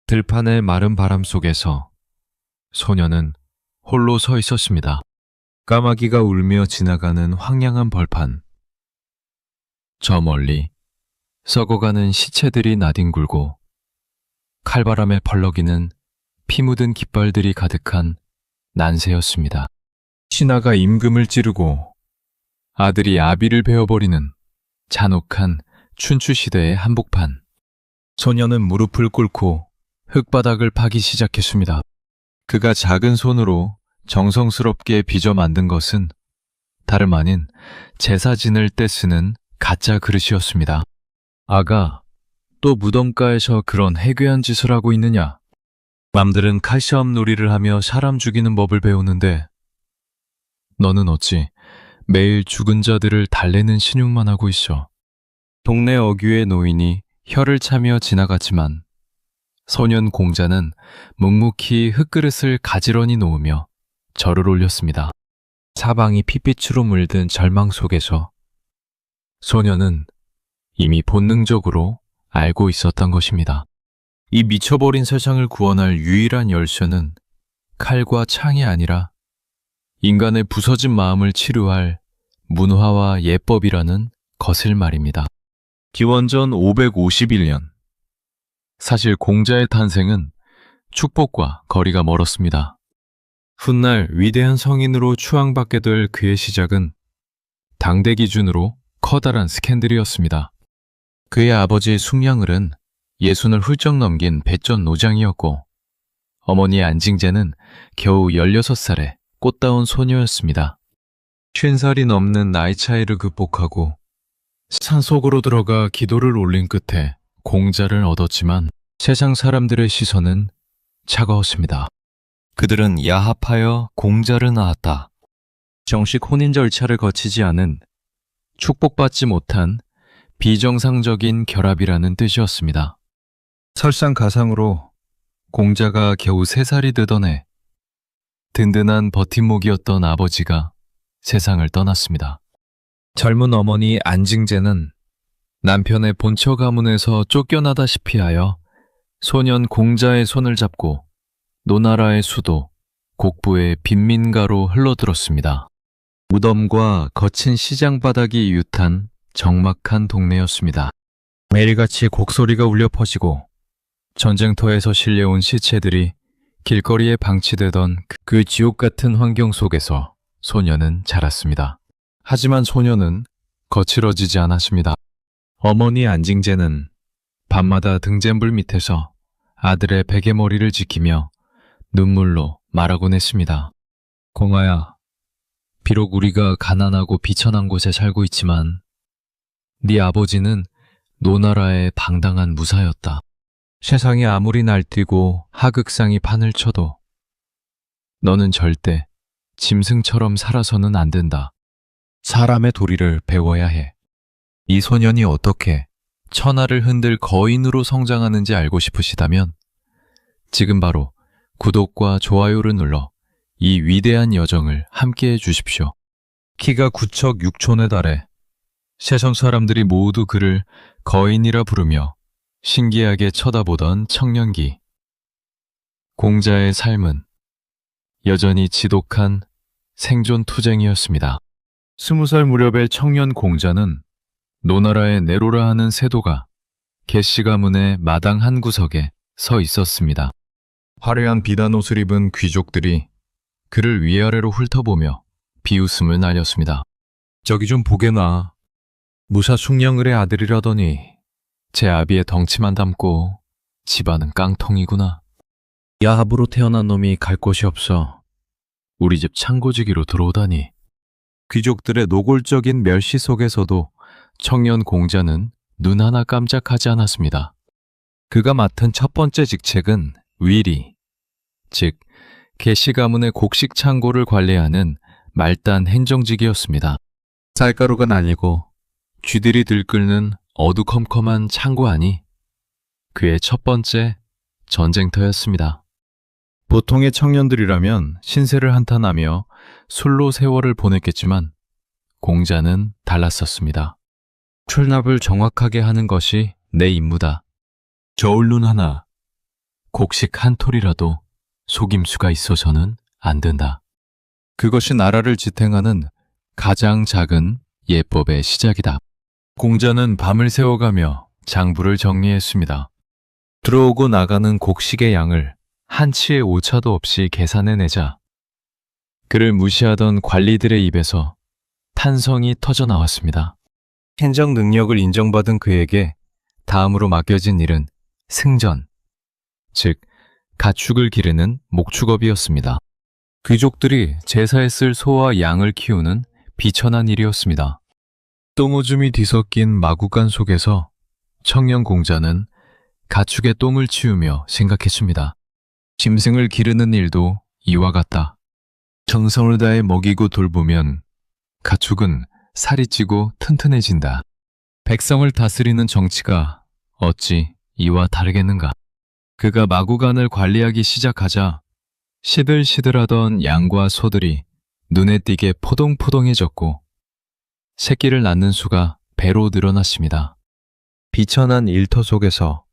들판의 마른 바람 속에서 소녀는 홀로 서 있었습니다. 까마귀가 울며 지나가는 황량한 벌판. 저 멀리 썩어가는 시체들이 나뒹굴고 칼바람에 펄럭이는 피 묻은 깃발들이 가득한 난세였습니다. 신하가 임금을 찌르고 아들이 아비를 베어버리는 잔혹한 춘추시대의 한복판. 소녀는 무릎을 꿇고 흙바닥을 파기 시작했습니다. 그가 작은 손으로 정성스럽게 빚어 만든 것은 다름 아닌 제사 지낼 때 쓰는 가짜 그릇이었습니다. 아가, 또 무덤가에서 그런 해괴한 짓을 하고 있느냐? 남들은 칼싸움 놀이를 하며 사람 죽이는 법을 배우는데 너는 어찌 매일 죽은 자들을 달래는 신용만 하고 있어. 동네 어귀의 노인이 혀를 차며 지나갔지만 소년 공자는 묵묵히 흙그릇을 가지런히 놓으며 절을 올렸습니다. 사방이 핏빛으로 물든 절망 속에서 소녀는 이미 본능적으로 알고 있었던 것입니다. 이 미쳐버린 세상을 구원할 유일한 열쇠는 칼과 창이 아니라 인간의 부서진 마음을 치료할 문화와 예법이라는 것을 말입니다. 기원전 551년. 사실 공자의 탄생은 축복과 거리가 멀었습니다. 훗날 위대한 성인으로 추앙받게 될 그의 시작은 당대 기준으로 커다란 스캔들이었습니다. 그의 아버지 숙량을은 60을 훌쩍 넘긴 배전 노장이었고 어머니 안징제는 겨우 16살의 꽃다운 소녀였습니다. 50살이 넘는 나이 차이를 극복하고 산속으로 들어가 기도를 올린 끝에 공자를 얻었지만 세상 사람들의 시선은 차가웠습니다. 그들은 야합하여 공자를 낳았다. 정식 혼인 절차를 거치지 않은 축복받지 못한 비정상적인 결합이라는 뜻이었습니다. 설상가상으로 공자가 겨우 3살이 되던 해 든든한 버팀목이었던 아버지가 세상을 떠났습니다. 젊은 어머니 안징제는 남편의 본처 가문에서 쫓겨나다시피 하여 소년 공자의 손을 잡고 노나라의 수도 곡부의 빈민가로 흘러들었습니다. 무덤과 거친 시장 바닥이 이웃한 적막한 동네였습니다. 매일같이 곡소리가 울려 퍼지고 전쟁터에서 실려온 시체들이 길거리에 방치되던 그 지옥 같은 환경 속에서 소녀는 자랐습니다. 하지만 소녀는 거칠어지지 않았습니다. 어머니 안징제는 밤마다 등잔불 밑에서 아들의 베개머리를 지키며 눈물로 말하곤 했습니다. 공아야, 비록 우리가 가난하고 비천한 곳에 살고 있지만 네 아버지는 노나라의 방당한 무사였다. 세상이 아무리 날뛰고 하극상이 판을 쳐도 너는 절대 짐승처럼 살아서는 안 된다. 사람의 도리를 배워야 해. 이 소년이 어떻게 천하를 흔들 거인으로 성장하는지 알고 싶으시다면 지금 바로 구독과 좋아요를 눌러 이 위대한 여정을 함께해 주십시오. 키가 9척 6촌에 달해 세상 사람들이 모두 그를 거인이라 부르며 신기하게 쳐다보던 청년기. 공자의 삶은 여전히 지독한 생존 투쟁이었습니다. 20살 무렵의 청년 공자는 노나라의 네로라 하는 세도가 개씨 가문의 마당 한 구석에 서 있었습니다. 화려한 비단 옷을 입은 귀족들이 그를 위아래로 훑어보며 비웃음을 날렸습니다. 저기 좀 보게나. 무사 숙령을의 아들이라더니 제 아비의 덩치만 닮고 집안은 깡통이구나. 야합으로 태어난 놈이 갈 곳이 없어 우리 집 창고지기로 들어오다니. 귀족들의 노골적인 멸시 속에서도 청년 공자는 눈 하나 깜짝하지 않았습니다. 그가 맡은 첫 번째 직책은 위리, 즉 개씨 가문의 곡식 창고를 관리하는 말단 행정직이었습니다. 쌀가루가 날리고 쥐들이 들끓는 어두컴컴한 창고 안이 그의 첫 번째 전쟁터였습니다. 보통의 청년들이라면 신세를 한탄하며 술로 세월을 보냈겠지만 공자는 달랐었습니다. 출납을 정확하게 하는 것이 내 임무다. 저울눈 하나, 곡식 한 톨이라도 속임수가 있어서는 안 된다. 그것이 나라를 지탱하는 가장 작은 예법의 시작이다. 공자는 밤을 새워가며 장부를 정리했습니다. 들어오고 나가는 곡식의 양을 한치의 오차도 없이 계산해내자 그를 무시하던 관리들의 입에서 탄성이 터져 나왔습니다. 행정 능력을 인정받은 그에게 다음으로 맡겨진 일은 승전, 즉 가축을 기르는 목축업이었습니다. 귀족들이 제사에 쓸 소와 양을 키우는 비천한 일이었습니다. 똥오줌이 뒤섞인 마구간 속에서 청년 공자는 가축의 똥을 치우며 생각했습니다. 짐승을 기르는 일도 이와 같다. 정성을 다해 먹이고 돌보면 가축은 살이 찌고 튼튼해진다. 백성을 다스리는 정치가 어찌 이와 다르겠는가. 그가 마구간을 관리하기 시작하자 시들시들하던 양과 소들이 눈에 띄게 포동포동해졌고 새끼를 낳는 수가 배로 늘어났습니다. 비천한 일터 속에서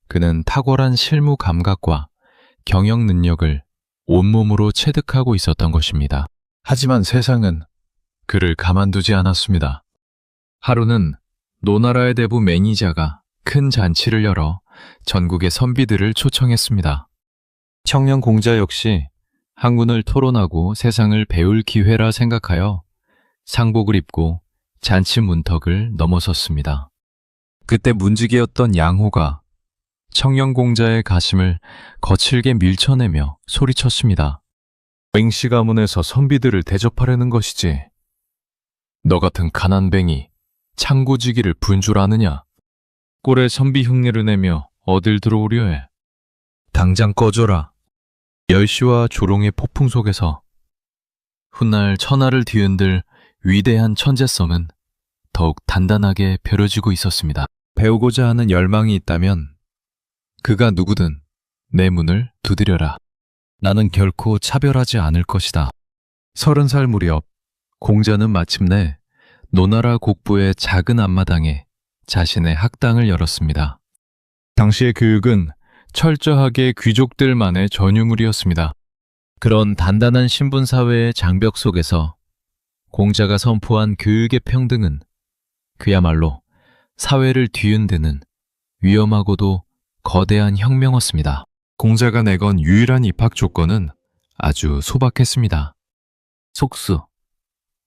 그는 탁월한 실무 감각과 경영 능력을 온몸으로 체득하고 있었던 것입니다. 하지만 세상은 그를 가만두지 않았습니다. 하루는 노나라의 대부 매니자가 큰 잔치를 열어 전국의 선비들을 초청했습니다. 청년 공자 역시 학문을 토론하고 세상을 배울 기회라 생각하여 상복을 입고 잔치 문턱을 넘어섰습니다. 그때 문지기였던 양호가 청년 공자의 가심을 거칠게 밀쳐내며 소리쳤습니다. 맹씨 가문에서 선비들을 대접하려는 것이지. 너 같은 가난뱅이 창고지기를 분 줄 아느냐? 꼴에 선비 흉내를 내며 어딜 들어오려 해. 당장 꺼져라. 열시와 조롱의 폭풍 속에서 훗날 천하를 뒤흔들 위대한 천재성은 더욱 단단하게 벼려지고 있었습니다. 배우고자 하는 열망이 있다면 그가 누구든 내 문을 두드려라. 나는 결코 차별하지 않을 것이다. 30살 무렵 공자는 마침내 노나라 곡부의 작은 앞마당에 자신의 학당을 열었습니다. 당시의 교육은 철저하게 귀족들만의 전유물이었습니다. 그런 단단한 신분사회의 장벽 속에서 공자가 선포한 교육의 평등은 그야말로 사회를 뒤흔드는 위험하고도 거대한 혁명이었습니다. 공자가 내건 유일한 입학 조건은 아주 소박했습니다. 속수,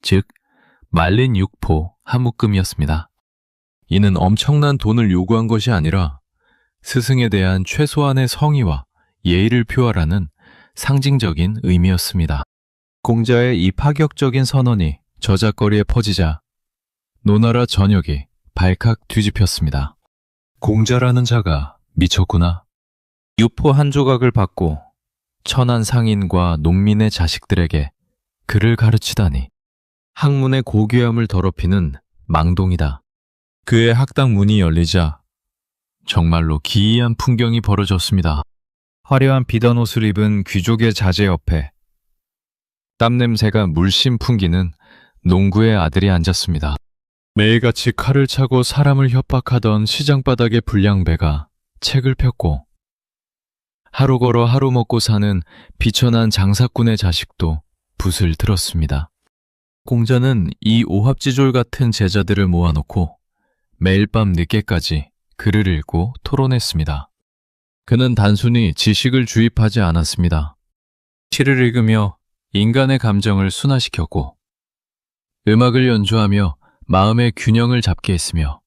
즉 말린 육포 한 묶음이었습니다. 이는 엄청난 돈을 요구한 것이 아니라 스승에 대한 최소한의 성의와 예의를 표하라는 상징적인 의미였습니다. 공자의 이 파격적인 선언이 저작거리에 퍼지자 노나라 전역이 발칵 뒤집혔습니다. 공자라는 자가 미쳤구나. 유포 한 조각을 받고 천한 상인과 농민의 자식들에게 글을 가르치다니. 학문의 고귀함을 더럽히는 망동이다. 그의 학당 문이 열리자 정말로 기이한 풍경이 벌어졌습니다. 화려한 비단 옷을 입은 귀족의 자제 옆에 땀냄새가 물씬 풍기는 농구의 아들이 앉았습니다. 매일같이 칼을 차고 사람을 협박하던 시장바닥의 불량배가 책을 폈고 하루 걸어 하루 먹고 사는 비천한 장사꾼의 자식도 붓을 들었습니다. 공자는 이 오합지졸 같은 제자들을 모아놓고 매일 밤 늦게까지 글을 읽고 토론했습니다. 그는 단순히 지식을 주입하지 않았습니다. 시를 읽으며 인간의 감정을 순화시켰고 음악을 연주하며 마음의 균형을 잡게 했으며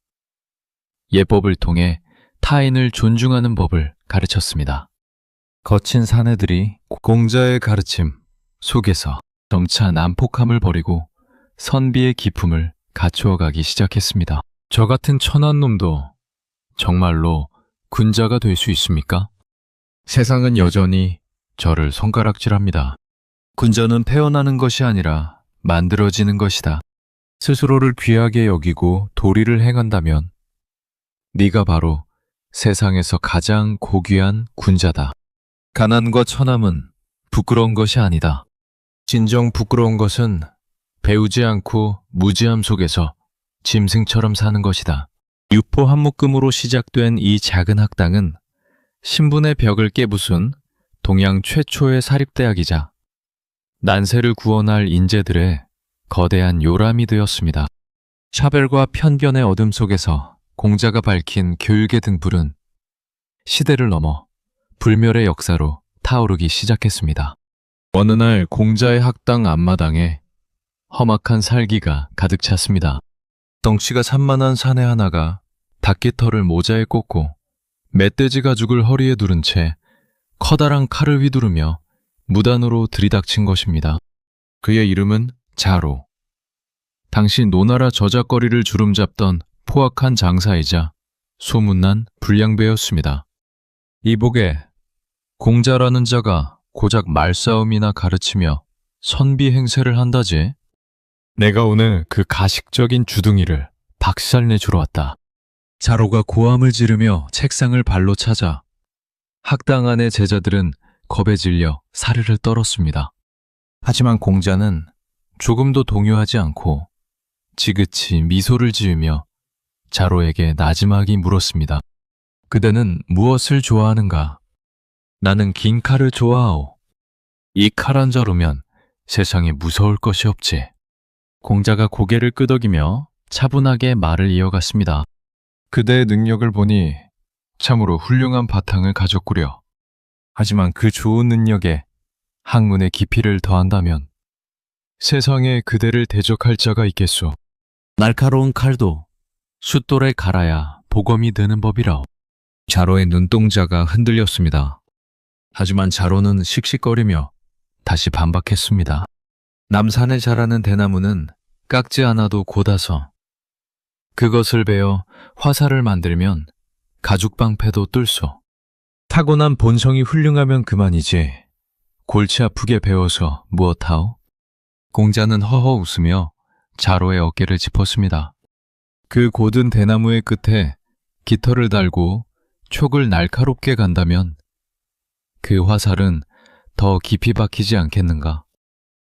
예법을 통해 타인을 존중하는 법을 가르쳤습니다. 거친 사내들이 공자의 가르침 속에서 점차 난폭함을 버리고 선비의 기품을 갖추어가기 시작했습니다. 저 같은 천한 놈도 정말로 군자가 될 수 있습니까? 세상은 여전히 저를 손가락질합니다. 군자는 태어나는 것이 아니라 만들어지는 것이다. 스스로를 귀하게 여기고 도리를 행한다면 네가 바로 세상에서 가장 고귀한 군자다. 가난과 천함은 부끄러운 것이 아니다. 진정 부끄러운 것은 배우지 않고 무지함 속에서 짐승처럼 사는 것이다. 유포 한 묶음으로 시작된 이 작은 학당은 신분의 벽을 깨부순 동양 최초의 사립대학이자 난세를 구원할 인재들의 거대한 요람이 되었습니다. 차별과 편견의 어둠 속에서 공자가 밝힌 교육의 등불은 시대를 넘어 불멸의 역사로 타오르기 시작했습니다. 어느 날 공자의 학당 앞마당에 험악한 살기가 가득 찼습니다. 덩치가 산만한 사내 하나가 닭깃털을 모자에 꽂고 멧돼지 가죽을 허리에 두른 채 커다란 칼을 휘두르며 무단으로 들이닥친 것입니다. 그의 이름은 자로. 당시 노나라 저작거리를 주름잡던 포악한 장사이자 소문난 불량배였습니다. 이복에 공자라는 자가 고작 말싸움이나 가르치며 선비 행세를 한다지. 내가 오늘 그 가식적인 주둥이를 박살내 주러 왔다. 자로가 고함을 지르며 책상을 발로 차자 학당 안의 제자들은 겁에 질려 사르르 떨었습니다. 하지만 공자는 조금도 동요하지 않고 지그치 미소를 지으며 자로에게 나지막이 물었습니다. 그대는 무엇을 좋아하는가? 나는 긴 칼을 좋아하오. 이 칼 한 자루면 세상에 무서울 것이 없지. 공자가 고개를 끄덕이며 차분하게 말을 이어갔습니다. 그대의 능력을 보니 참으로 훌륭한 바탕을 가졌구려. 하지만 그 좋은 능력에 학문의 깊이를 더한다면 세상에 그대를 대적할 자가 있겠소. 날카로운 칼도 숫돌에 갈아야 보검이 되는 법이라오. 자로의 눈동자가 흔들렸습니다. 하지만 자로는 씩씩거리며 다시 반박했습니다. 남산에 자라는 대나무는 깎지 않아도 곧아서 그것을 베어 화살을 만들면 가죽방패도 뚫소. 타고난 본성이 훌륭하면 그만이지 골치 아프게 배워서 무엇하오? 공자는 허허 웃으며 자로의 어깨를 짚었습니다. 그 고든 대나무의 끝에 깃털을 달고 촉을 날카롭게 간다면 그 화살은 더 깊이 박히지 않겠는가?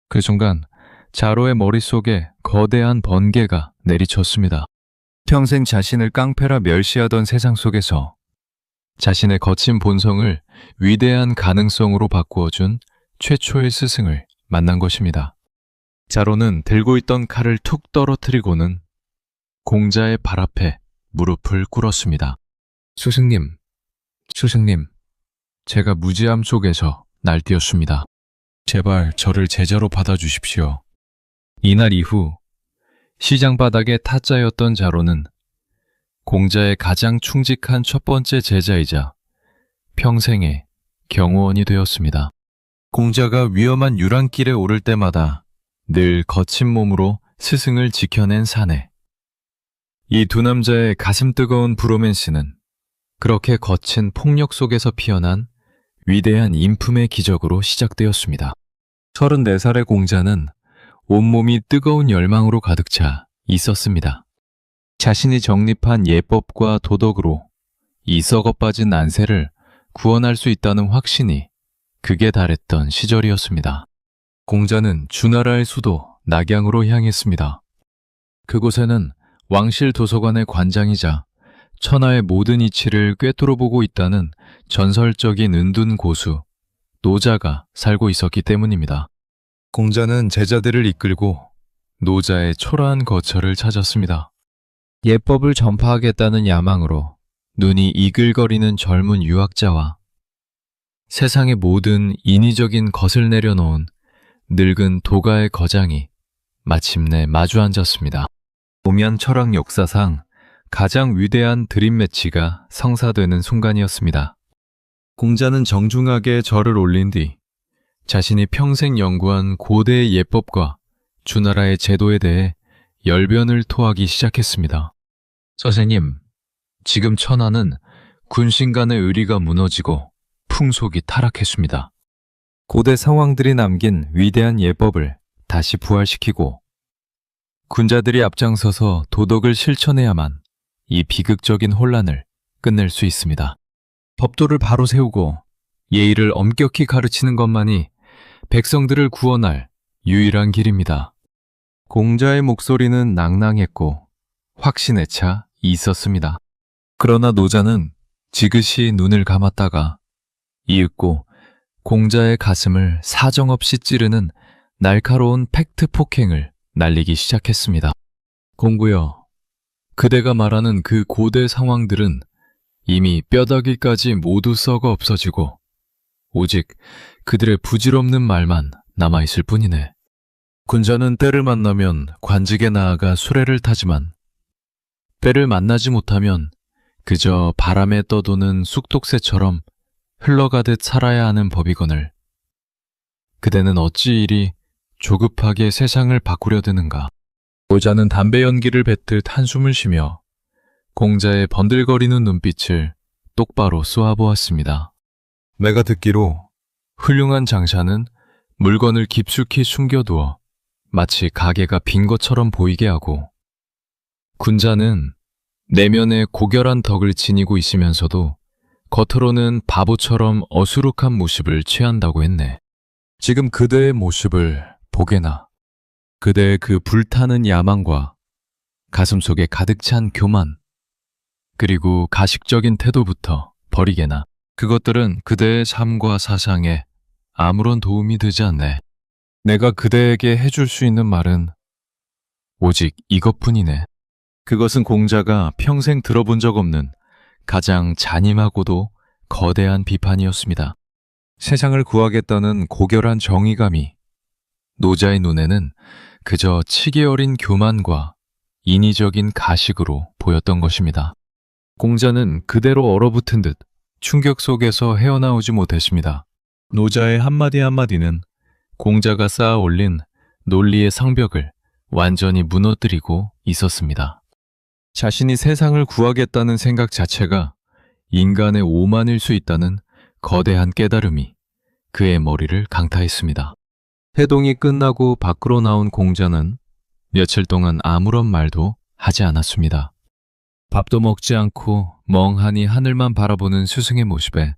그 순간 자로의 머릿속에 거대한 번개가 내리쳤습니다. 평생 자신을 깡패라 멸시하던 세상 속에서 자신의 거친 본성을 위대한 가능성으로 바꾸어준 최초의 스승을 만난 것입니다. 자로는 들고 있던 칼을 툭 떨어뜨리고는 공자의 발 앞에 무릎을 꿇었습니다. 스승님, 제가 무지함 속에서 날뛰었습니다. 제발 저를 제자로 받아주십시오. 이날 이후 시장 바닥의 타짜였던 자로는 공자의 가장 충직한 첫 번째 제자이자 평생의 경호원이 되었습니다. 공자가 위험한 유랑길에 오를 때마다 늘 거친 몸으로 스승을 지켜낸 사내. 이 두 남자의 가슴 뜨거운 브로맨스는 그렇게 거친 폭력 속에서 피어난 위대한 인품의 기적으로 시작되었습니다. 34살의 공자는 온몸이 뜨거운 열망으로 가득 차 있었습니다. 자신이 정립한 예법과 도덕으로 이 썩어빠진 난세를 구원할 수 있다는 확신이 극에 달했던 시절이었습니다. 공자는 주나라의 수도 낙양으로 향했습니다. 그곳에는 왕실 도서관의 관장이자 천하의 모든 이치를 꿰뚫어 보고 있다는 전설적인 은둔 고수 노자가 살고 있었기 때문입니다. 공자는 제자들을 이끌고 노자의 초라한 거처를 찾았습니다. 예법을 전파하겠다는 야망으로 눈이 이글거리는 젊은 유학자와 세상의 모든 인위적인 것을 내려놓은 늙은 도가의 거장이 마침내 마주 앉았습니다. 보면 철학 역사상 가장 위대한 드림 매치가 성사되는 순간이었습니다. 공자는 정중하게 절을 올린 뒤 자신이 평생 연구한 고대의 예법과 주나라의 제도에 대해 열변을 토하기 시작했습니다. 선생님, 지금 천하는 군신 간의 의리가 무너지고 풍속이 타락했습니다. 고대 성왕들이 남긴 위대한 예법을 다시 부활시키고 군자들이 앞장서서 도덕을 실천해야만 이 비극적인 혼란을 끝낼 수 있습니다. 법도를 바로 세우고 예의를 엄격히 가르치는 것만이 백성들을 구원할 유일한 길입니다. 공자의 목소리는 낭낭했고 확신에 차 있었습니다. 그러나 노자는 지그시 눈을 감았다가 이윽고 공자의 가슴을 사정없이 찌르는 날카로운 팩트 폭행을 날리기 시작했습니다. 공구여, 그대가 말하는 그 고대 상황들은 이미 뼈다귀까지 모두 썩어 없어지고 오직 그들의 부질없는 말만 남아있을 뿐이네. 군자는 때를 만나면 관직에 나아가 수레를 타지만 때를 만나지 못하면 그저 바람에 떠도는 쑥독새처럼 흘러가듯 살아야 하는 법이거늘. 그대는 어찌 이리 조급하게 세상을 바꾸려 드는가. 노자는 담배 연기를 뱉듯 한숨을 쉬며 공자의 번들거리는 눈빛을 똑바로 쏘아보았습니다. 내가 듣기로 훌륭한 장사는 물건을 깊숙이 숨겨두어 마치 가게가 빈 것처럼 보이게 하고, 군자는 내면에 고결한 덕을 지니고 있으면서도 겉으로는 바보처럼 어수룩한 모습을 취한다고 했네. 지금 그대의 모습을 보게나. 그대의 그 불타는 야망과 가슴속에 가득 찬 교만, 그리고 가식적인 태도부터 버리게나. 그것들은 그대의 삶과 사상에 아무런 도움이 되지 않네. 내가 그대에게 해줄 수 있는 말은 오직 이것뿐이네. 그것은 공자가 평생 들어본 적 없는 가장 잔인하고도 거대한 비판이었습니다. 세상을 구하겠다는 고결한 정의감이 노자의 눈에는 그저 치기 어린 교만과 인위적인 가식으로 보였던 것입니다. 공자는 그대로 얼어붙은 듯 충격 속에서 헤어나오지 못했습니다. 노자의 한마디 한마디는 공자가 쌓아 올린 논리의 상벽을 완전히 무너뜨리고 있었습니다. 자신이 세상을 구하겠다는 생각 자체가 인간의 오만일 수 있다는 거대한 깨달음이 그의 머리를 강타했습니다. 회동이 끝나고 밖으로 나온 공자는 며칠 동안 아무런 말도 하지 않았습니다. 밥도 먹지 않고 멍하니 하늘만 바라보는 스승의 모습에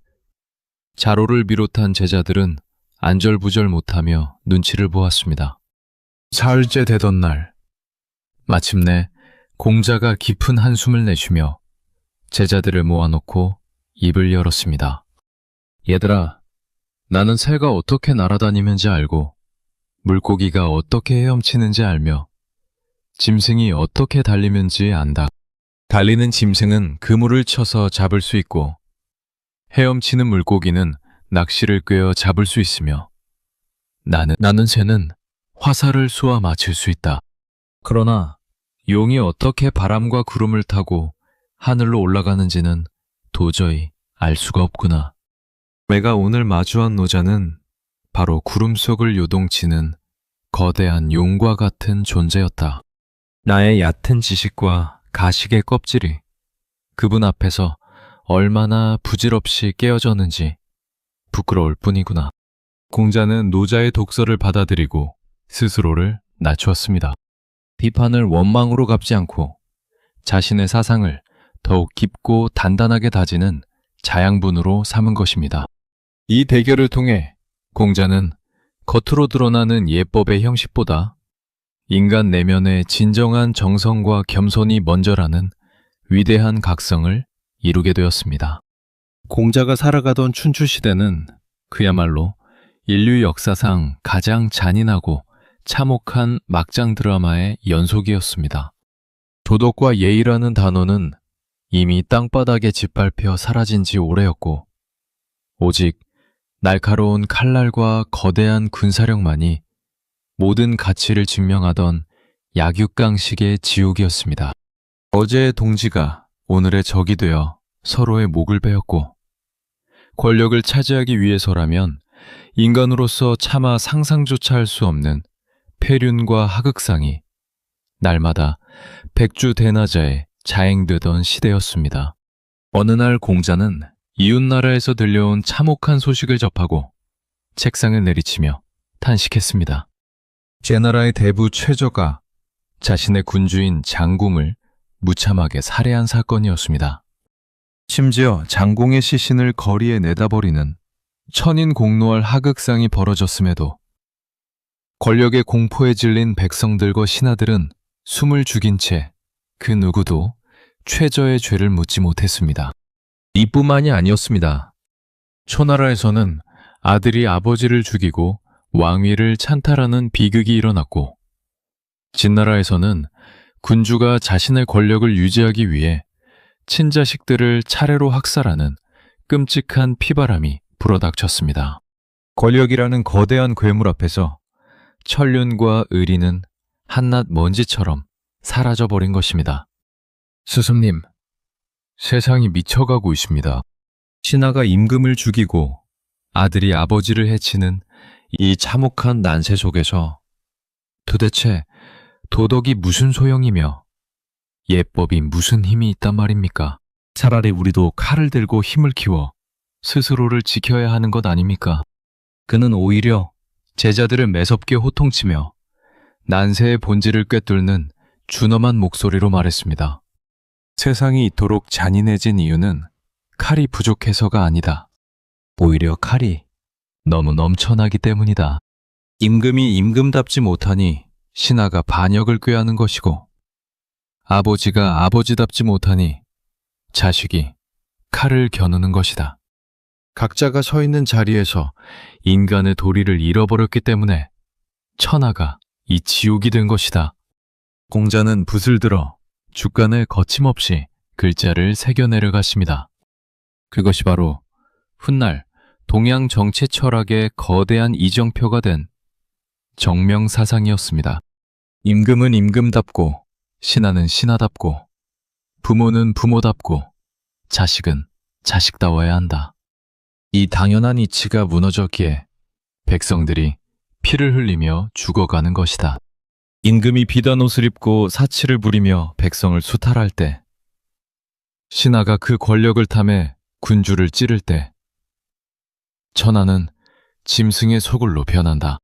자로를 비롯한 제자들은 안절부절 못하며 눈치를 보았습니다. 사흘째 되던 날, 마침내 공자가 깊은 한숨을 내쉬며 제자들을 모아놓고 입을 열었습니다. 얘들아, 나는 새가 어떻게 날아다니는지 알고 물고기가 어떻게 헤엄치는지 알며 짐승이 어떻게 달리는지 안다. 달리는 짐승은 그물을 쳐서 잡을 수 있고 헤엄치는 물고기는 낚시를 꿰어 잡을 수 있으며 나는 새는 화살을 쏘아 맞출 수 있다. 그러나 용이 어떻게 바람과 구름을 타고 하늘로 올라가는지는 도저히 알 수가 없구나. 내가 오늘 마주한 노자는 바로 구름 속을 요동치는 거대한 용과 같은 존재였다. 나의 얕은 지식과 가식의 껍질이 그분 앞에서 얼마나 부질없이 깨어졌는지 부끄러울 뿐이구나. 공자는 노자의 독서를 받아들이고 스스로를 낮추었습니다. 비판을 원망으로 갚지 않고 자신의 사상을 더욱 깊고 단단하게 다지는 자양분으로 삼은 것입니다. 이 대결을 통해 공자는 겉으로 드러나는 예법의 형식보다 인간 내면의 진정한 정성과 겸손이 먼저라는 위대한 각성을 이루게 되었습니다. 공자가 살아가던 춘추시대는 그야말로 인류 역사상 가장 잔인하고 참혹한 막장 드라마의 연속이었습니다. 도덕과 예의라는 단어는 이미 땅바닥에 짓밟혀 사라진 지 오래였고 오직 날카로운 칼날과 거대한 군사력만이 모든 가치를 증명하던 약육강식의 지옥이었습니다. 어제의 동지가 오늘의 적이 되어 서로의 목을 베었고 권력을 차지하기 위해서라면 인간으로서 차마 상상조차 할 수 없는 폐륜과 하극상이 날마다 백주대나자에 자행되던 시대였습니다. 어느 날 공자는 이웃나라에서 들려온 참혹한 소식을 접하고 책상을 내리치며 탄식했습니다. 제 나라의 대부 최저가 자신의 군주인 장공을 무참하게 살해한 사건이었습니다. 심지어 장공의 시신을 거리에 내다버리는 천인공노할 하극상이 벌어졌음에도 권력의 공포에 질린 백성들과 신하들은 숨을 죽인 채 그 누구도 최저의 죄를 묻지 못했습니다. 이뿐만이 아니었습니다. 초나라에서는 아들이 아버지를 죽이고 왕위를 찬탈하는 비극이 일어났고, 진나라에서는 군주가 자신의 권력을 유지하기 위해 친자식들을 차례로 학살하는 끔찍한 피바람이 불어닥쳤습니다. 권력이라는 거대한 괴물 앞에서 천륜과 의리는 한낱 먼지처럼 사라져버린 것입니다. 스승님, 세상이 미쳐가고 있습니다. 신하가 임금을 죽이고 아들이 아버지를 해치는 이 참혹한 난세 속에서 도대체 도덕이 무슨 소용이며 예법이 무슨 힘이 있단 말입니까? 차라리 우리도 칼을 들고 힘을 키워 스스로를 지켜야 하는 것 아닙니까? 그는 오히려 제자들을 매섭게 호통치며 난세의 본질을 꿰뚫는 준엄한 목소리로 말했습니다. 세상이 이토록 잔인해진 이유는 칼이 부족해서가 아니다. 오히려 칼이 너무 넘쳐나기 때문이다. 임금이 임금답지 못하니 신하가 반역을 꾀하는 것이고, 아버지가 아버지답지 못하니 자식이 칼을 겨누는 것이다. 각자가 서 있는 자리에서 인간의 도리를 잃어버렸기 때문에 천하가 이 지옥이 된 것이다. 공자는 붓을 들어 주간에 거침없이 글자를 새겨내려 갔습니다. 그것이 바로 훗날 동양 정치 철학의 거대한 이정표가 된 정명사상이었습니다. 임금은 임금답고, 신하는 신하답고, 부모는 부모답고, 자식은 자식다워야 한다. 이 당연한 이치가 무너졌기에 백성들이 피를 흘리며 죽어가는 것이다. 임금이 비단 옷을 입고 사치를 부리며 백성을 수탈할 때, 신하가 그 권력을 탐해 군주를 찌를 때, 천하는 짐승의 소굴로 변한다.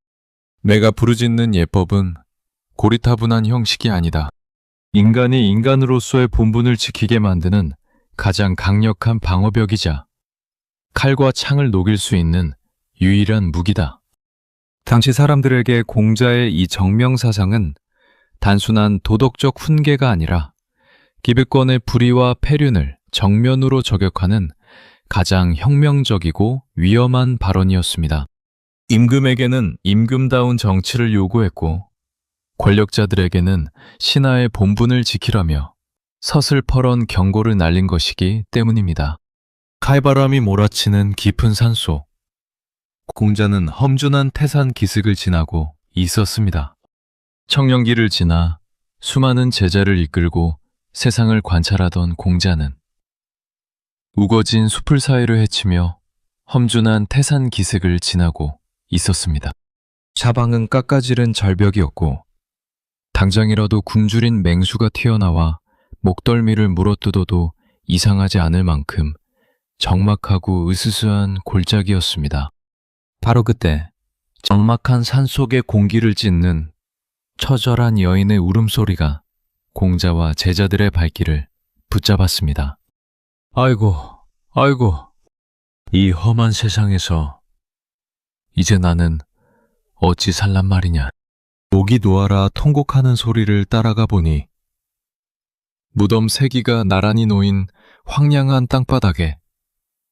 내가 부르짖는 예법은 고리타분한 형식이 아니다. 인간이 인간으로서의 본분을 지키게 만드는 가장 강력한 방어벽이자 칼과 창을 녹일 수 있는 유일한 무기다. 당시 사람들에게 공자의 이 정명사상은 단순한 도덕적 훈계가 아니라 기득권의 불의와 폐륜을 정면으로 저격하는 가장 혁명적이고 위험한 발언이었습니다. 임금에게는 임금다운 정치를 요구했고, 권력자들에게는 신하의 본분을 지키라며 서슬퍼런 경고를 날린 것이기 때문입니다. 칼바람이 몰아치는 깊은 산속, 공자는 험준한 태산 기슭을 지나고 있었습니다. 청년기를 지나 수많은 제자를 이끌고 세상을 관찰하던 공자는 우거진 숲을 사이를 헤치며 험준한 태산 기슭을 지나고 있었습니다. 사방은 깎아지른 절벽이었고, 당장이라도 굶주린 맹수가 튀어나와 목덜미를 물어뜯어도 이상하지 않을 만큼 적막하고 으스스한 골짜기였습니다. 바로 그때 적막한 산속의 공기를 찢는 처절한 여인의 울음소리가 공자와 제자들의 발길을 붙잡았습니다. 아이고, 아이고, 이 험한 세상에서 이제 나는 어찌 살란 말이냐. 목이 놓아라 통곡하는 소리를 따라가 보니 무덤 세기가 나란히 놓인 황량한 땅바닥에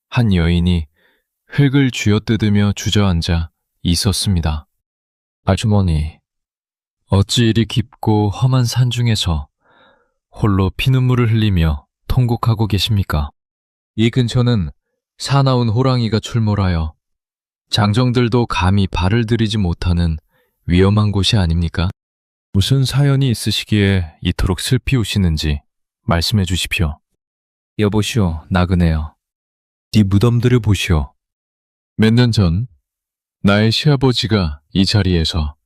한 여인이 흙을 쥐어뜯으며 주저앉아 있었습니다. 아주머니, 어찌 이리 깊고 험한 산중에서 홀로 피눈물을 흘리며 통곡하고 계십니까? 이 근처는 사나운 호랑이가 출몰하여 장정들도 감히 발을 들이지 못하는 위험한 곳이 아닙니까? 무슨 사연이 있으시기에 이토록 슬피 우시는지 말씀해 주십시오. 여보시오, 나그네여. 이 무덤들을 보시오. 몇 년 전 나의 시아버지가 이 자리에서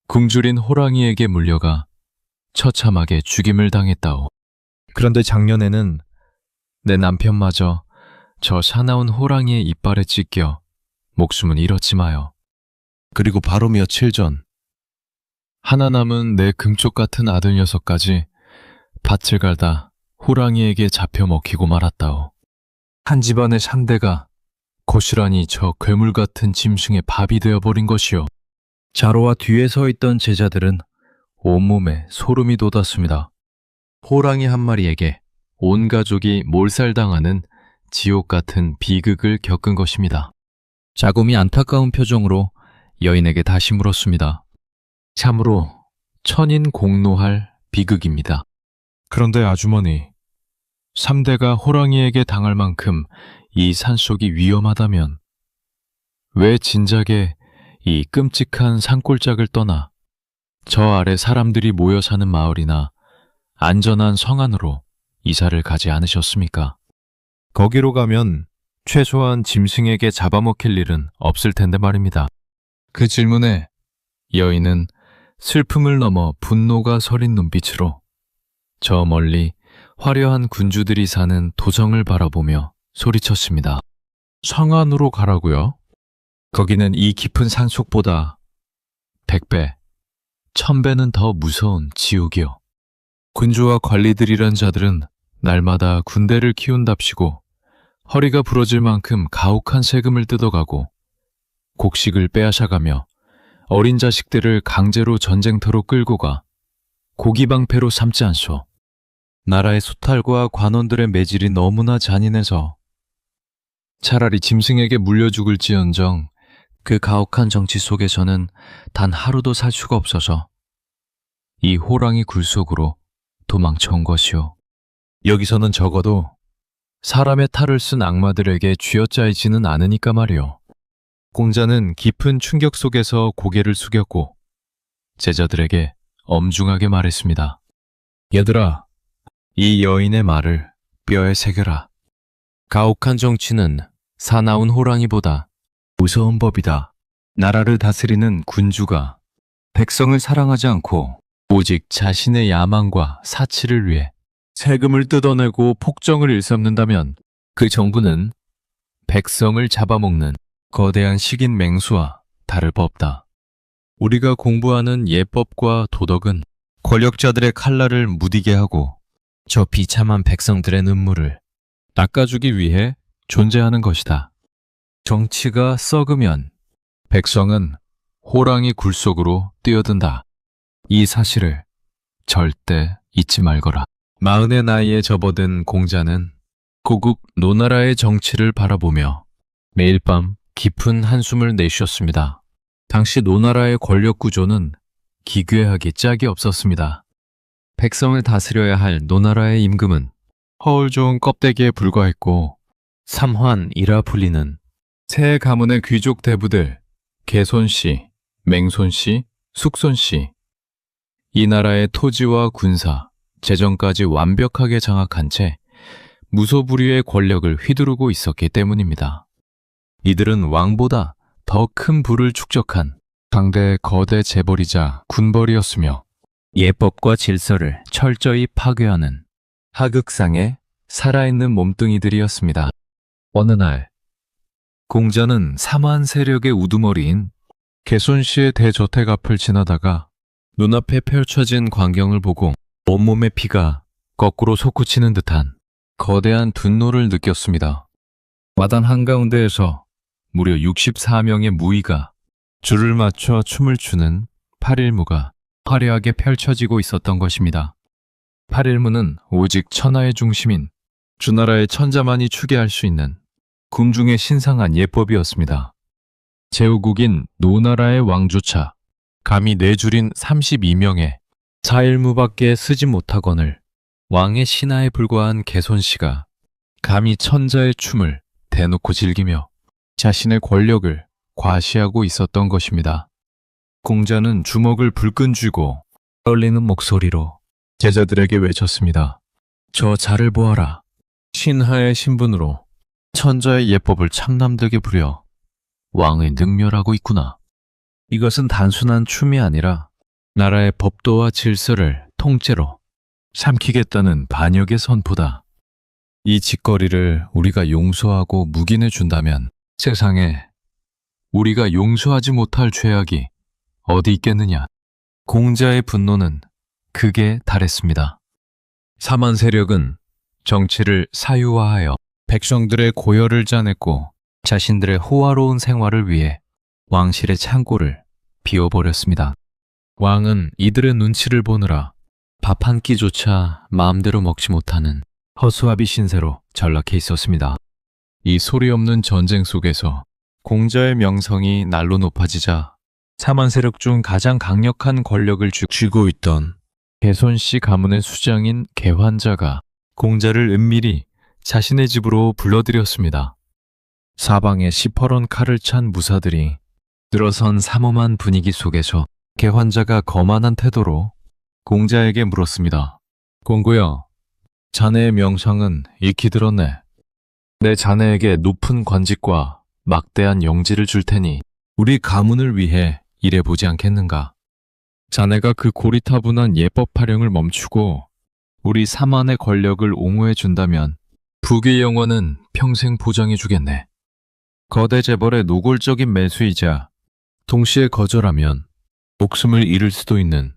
굶주린 호랑이에게 물려가 처참하게 죽임을 당했다오. 그런데 작년에는 내 남편마저 저 사나운 호랑이의 이빨에 찢겨 목숨은 잃었지마요. 그리고 바로 며칠 전 하나 남은 내 금쪽 같은 아들 녀석까지 밭을 갈다 호랑이에게 잡혀 먹히고 말았다오. 한 집안의 상대가 고스란히 저 괴물 같은 짐승의 밥이 되어버린 것이오. 자로와 뒤에 서 있던 제자들은 온몸에 소름이 돋았습니다. 호랑이 한 마리에게 온 가족이 몰살당하는 지옥 같은 비극을 겪은 것입니다. 자곰이 안타까운 표정으로 여인에게 다시 물었습니다. 참으로 천인공노할 비극입니다. 그런데 아주머니, 3대가 호랑이에게 당할 만큼 이 산속이 위험하다면 왜 진작에 이 끔찍한 산골짜기를 떠나 저 아래 사람들이 모여 사는 마을이나 안전한 성 안으로 이사를 가지 않으셨습니까? 거기로 가면 최소한 짐승에게 잡아먹힐 일은 없을 텐데 말입니다. 그 질문에 여인은 슬픔을 넘어 분노가 서린 눈빛으로 저 멀리 화려한 군주들이 사는 도성을 바라보며 소리쳤습니다. 성 안으로 가라고요? 거기는 이 깊은 산속보다 100배, 1000배는 더 무서운 지옥이요. 군주와 관리들이란 자들은 날마다 군대를 키운답시고 허리가 부러질 만큼 가혹한 세금을 뜯어가고 곡식을 빼앗아가며 어린 자식들을 강제로 전쟁터로 끌고 가 고기방패로 삼지 않소. 나라의 수탈과 관원들의 매질이 너무나 잔인해서 차라리 짐승에게 물려 죽을지언정 그 가혹한 정치 속에서는 단 하루도 살 수가 없어서 이 호랑이 굴 속으로 도망쳐온 것이오. 여기서는 적어도 사람의 탈을 쓴 악마들에게 쥐어짜이지는 않으니까 말이오. 공자는 깊은 충격 속에서 고개를 숙였고 제자들에게 엄중하게 말했습니다. 얘들아, 이 여인의 말을 뼈에 새겨라. 가혹한 정치는 사나운 호랑이보다 무서운 법이다. 나라를 다스리는 군주가 백성을 사랑하지 않고 오직 자신의 야망과 사치를 위해 세금을 뜯어내고 폭정을 일삼는다면 그 정부는 백성을 잡아먹는 거대한 식인 맹수와 다를 바 없다. 우리가 공부하는 예법과 도덕은 권력자들의 칼날을 무디게 하고 저 비참한 백성들의 눈물을 닦아주기 위해 존재하는 것이다. 정치가 썩으면 백성은 호랑이 굴 속으로 뛰어든다. 이 사실을 절대 잊지 말거라. 40의 나이에 접어든 공자는 고국 노나라의 정치를 바라보며 매일 밤 깊은 한숨을 내쉬었습니다. 당시 노나라의 권력 구조는 기괴하기 짝이 없었습니다. 백성을 다스려야 할 노나라의 임금은 허울 좋은 껍데기에 불과했고 삼환이라 불리는 세 가문의 귀족 대부들 개손씨, 맹손씨, 숙손씨, 이 나라의 토지와 군사, 재정까지 완벽하게 장악한 채 무소불위의 권력을 휘두르고 있었기 때문입니다. 이들은 왕보다 더 큰 부를 축적한 당대의 거대 재벌이자 군벌이었으며 예법과 질서를 철저히 파괴하는 하극상의 살아있는 몸뚱이들이었습니다. 어느 날 공자는 삼환 세력의 우두머리인 개손씨의 대저택 앞을 지나다가 눈앞에 펼쳐진 광경을 보고 온몸의 피가 거꾸로 솟구치는 듯한 거대한 분노를 느꼈습니다. 마당 한가운데에서 무려 64명의 무의가 줄을 맞춰 춤을 추는 팔일무가 화려하게 펼쳐지고 있었던 것입니다. 팔일무는 오직 천하의 중심인 주나라의 천자만이 추게 할 수 있는 궁중의 신상한 예법이었습니다. 제후국인 노나라의 왕조차 감히 내줄인 32명의 사일무밖에 쓰지 못하거늘 왕의 신하에 불과한 개손씨가 감히 천자의 춤을 대놓고 즐기며 자신의 권력을 과시하고 있었던 것입니다. 공자는 주먹을 불끈 쥐고 떨리는 목소리로 제자들에게 외쳤습니다. 저 자를 보아라. 신하의 신분으로 천자의 예법을 창남되게 부려 왕을 능멸하고 있구나. 이것은 단순한 춤이 아니라 나라의 법도와 질서를 통째로 삼키겠다는 반역의 선포다. 이 짓거리를 우리가 용서하고 묵인해 준다면 세상에 우리가 용서하지 못할 죄악이 어디 있겠느냐. 공자의 분노는 극에 달했습니다. 삼환 세력은 정치를 사유화하여 백성들의 고열을 짜냈고 자신들의 호화로운 생활을 위해 왕실의 창고를 비워버렸습니다. 왕은 이들의 눈치를 보느라 밥 한 끼조차 마음대로 먹지 못하는 허수아비 신세로 전락해 있었습니다. 이 소리 없는 전쟁 속에서 공자의 명성이 날로 높아지자 사만 세력 중 가장 강력한 권력을 쥐고 있던 개손씨 가문의 수장인 개환자가 공자를 은밀히 자신의 집으로 불러들였습니다. 사방에 시퍼런 칼을 찬 무사들이 들어선 삼엄한 분위기 속에서 개환자가 거만한 태도로 공자에게 물었습니다. 공구야, 자네의 명성은 익히 들었네. 내 자네에게 높은 관직과 막대한 영지를 줄 테니 우리 가문을 위해 일해보지 않겠는가? 자네가 그 고리타분한 예법 활용을 멈추고 우리 사만의 권력을 옹호해 준다면 북의 영원은 평생 보장해 주겠네. 거대 재벌의 노골적인 매수이자 동시에 거절하면 목숨을 잃을 수도 있는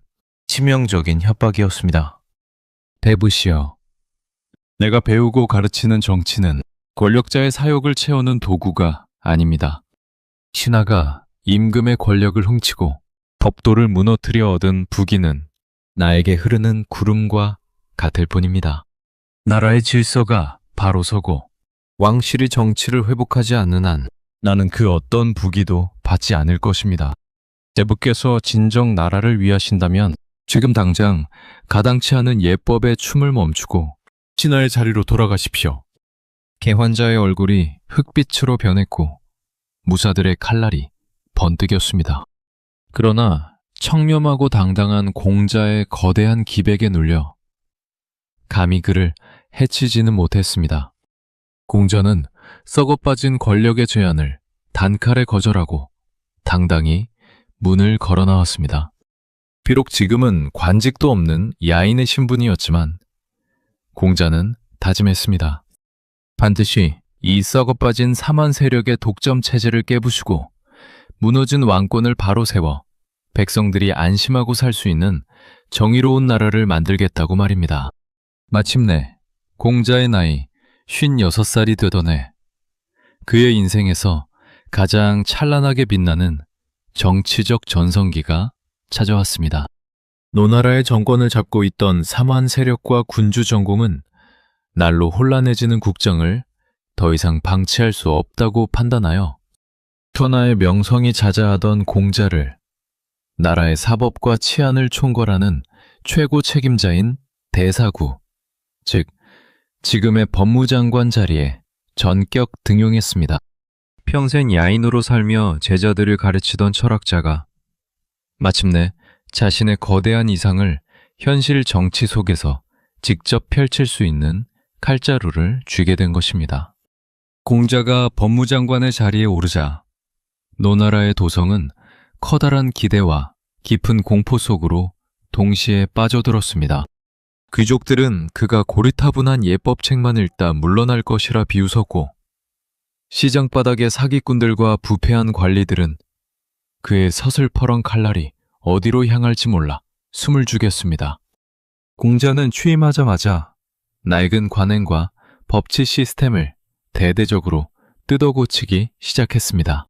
치명적인 협박이었습니다. 대부시여, 내가 배우고 가르치는 정치는 권력자의 사욕을 채우는 도구가 아닙니다. 신하가 임금의 권력을 훔치고 법도를 무너뜨려 얻은 부귀는 나에게 흐르는 구름과 같을 뿐입니다. 나라의 질서가 바로 서고 왕실이 정치를 회복하지 않는 한 나는 그 어떤 부귀도 받지 않을 것입니다. 제부께서 진정 나라를 위하신다면 지금 당장 가당치 않은 예법의 춤을 멈추고 신하의 자리로 돌아가십시오. 개환자의 얼굴이 흑빛으로 변했고 무사들의 칼날이 번뜩였습니다. 그러나 청렴하고 당당한 공자의 거대한 기백에 눌려 감히 그를 해치지는 못했습니다. 공자는 썩어빠진 권력의 제안을 단칼에 거절하고 당당히 문을 걸어 나왔습니다. 비록 지금은 관직도 없는 야인의 신분이었지만 공자는 다짐했습니다. 반드시 이 썩어빠진 사만 세력의 독점 체제를 깨부수고 무너진 왕권을 바로 세워 백성들이 안심하고 살 수 있는 정의로운 나라를 만들겠다고 말입니다. 마침내 공자의 나이 56살이 되던 해 그의 인생에서 가장 찬란하게 빛나는 정치적 전성기가 찾아왔습니다. 노나라의 정권을 잡고 있던 삼한 세력과 군주 전공은 날로 혼란해지는 국정을 더 이상 방치할 수 없다고 판단하여 천하의 명성이 자자하던 공자를 나라의 사법과 치안을 총괄하는 최고 책임자인 대사구, 즉 지금의 법무장관 자리에 전격 등용했습니다. 평생 야인으로 살며 제자들을 가르치던 철학자가 마침내 자신의 거대한 이상을 현실 정치 속에서 직접 펼칠 수 있는 칼자루를 쥐게 된 것입니다. 공자가 법무장관의 자리에 오르자 노나라의 도성은 커다란 기대와 깊은 공포 속으로 동시에 빠져들었습니다. 귀족들은 그가 고리타분한 예법책만 읽다 물러날 것이라 비웃었고 시장 바닥의 사기꾼들과 부패한 관리들은 그의 서슬퍼런 칼날이 어디로 향할지 몰라 숨을 죽였습니다. 공자는 취임하자마자 낡은 관행과 법치 시스템을 대대적으로 뜯어고치기 시작했습니다.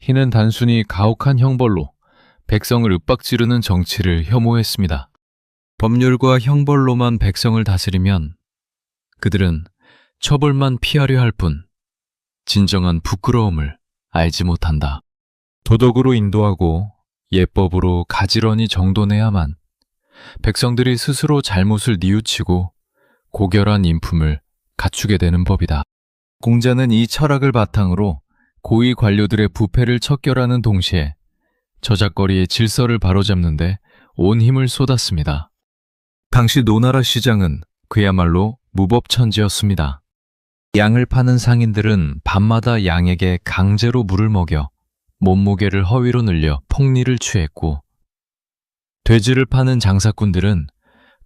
이는 단순히 가혹한 형벌로 백성을 윽박지르는 정치를 혐오했습니다. 법률과 형벌로만 백성을 다스리면 그들은 처벌만 피하려 할 뿐 진정한 부끄러움을 알지 못한다. 도덕으로 인도하고 예법으로 가지런히 정돈해야만 백성들이 스스로 잘못을 뉘우치고 고결한 인품을 갖추게 되는 법이다. 공자는 이 철학을 바탕으로 고위 관료들의 부패를 척결하는 동시에 저작거리의 질서를 바로잡는 데 온 힘을 쏟았습니다. 당시 노나라 시장은 그야말로 무법천지였습니다. 양을 파는 상인들은 밤마다 양에게 강제로 물을 먹여 몸무게를 허위로 늘려 폭리를 취했고 돼지를 파는 장사꾼들은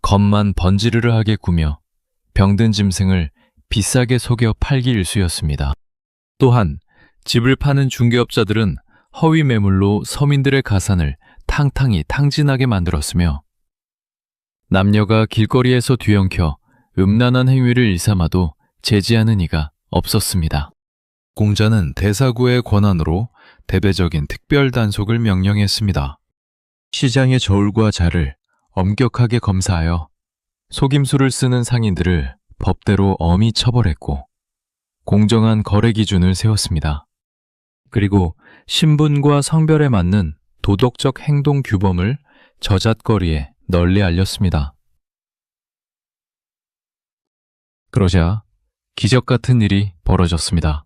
겉만 번지르르하게 구며 병든 짐승을 비싸게 속여 팔기 일쑤였습니다. 또한 집을 파는 중개업자들은 허위 매물로 서민들의 가산을 탕탕이 탕진하게 만들었으며 남녀가 길거리에서 뒤엉켜 음란한 행위를 일삼아도 제지하는 이가 없었습니다. 공자는 대사구의 권한으로 대대적인 특별 단속을 명령했습니다. 시장의 저울과 자를 엄격하게 검사하여 속임수를 쓰는 상인들을 법대로 엄히 처벌했고 공정한 거래 기준을 세웠습니다. 그리고 신분과 성별에 맞는 도덕적 행동 규범을 저잣거리에 널리 알렸습니다. 그러자 기적 같은 일이 벌어졌습니다.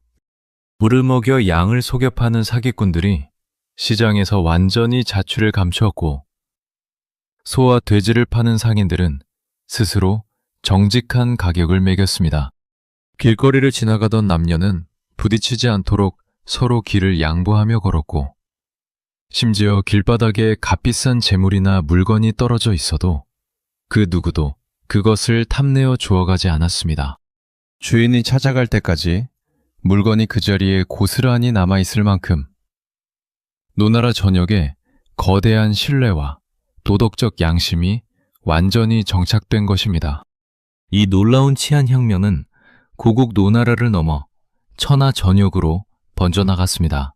물을 먹여 양을 속여 파는 사기꾼들이 시장에서 완전히 자취를 감추었고, 소와 돼지를 파는 상인들은 스스로 정직한 가격을 매겼습니다. 길거리를 지나가던 남녀는 부딪히지 않도록 서로 길을 양보하며 걸었고, 심지어 길바닥에 값비싼 재물이나 물건이 떨어져 있어도 그 누구도 그것을 탐내어 주워가지 않았습니다. 주인이 찾아갈 때까지 물건이 그 자리에 고스란히 남아있을 만큼 노나라 전역에 거대한 신뢰와 도덕적 양심이 완전히 정착된 것입니다. 이 놀라운 치안혁명은 고국 노나라를 넘어 천하 전역으로 번져나갔습니다.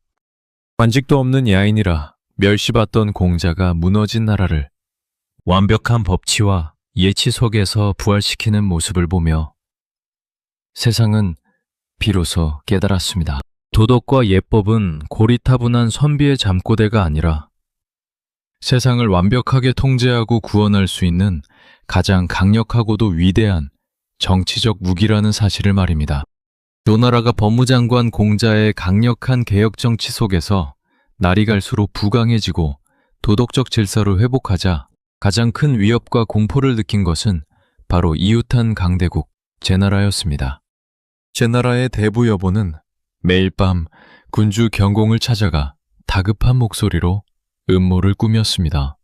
관직도 없는 야인이라 멸시받던 공자가 무너진 나라를 완벽한 법치와 예치 속에서 부활시키는 모습을 보며 세상은 비로소 깨달았습니다. 도덕과 예법은 고리타분한 선비의 잠꼬대가 아니라 세상을 완벽하게 통제하고 구원할 수 있는 가장 강력하고도 위대한 정치적 무기라는 사실을 말입니다. 노나라가 법무장관 공자의 강력한 개혁 정치 속에서 날이 갈수록 부강해지고 도덕적 질서를 회복하자 가장 큰 위협과 공포를 느낀 것은 바로 이웃한 강대국 제나라였습니다. 제나라의 대부 여보는 매일 밤 군주 경공을 찾아가 다급한 목소리로 음모를 꾸몄습니다.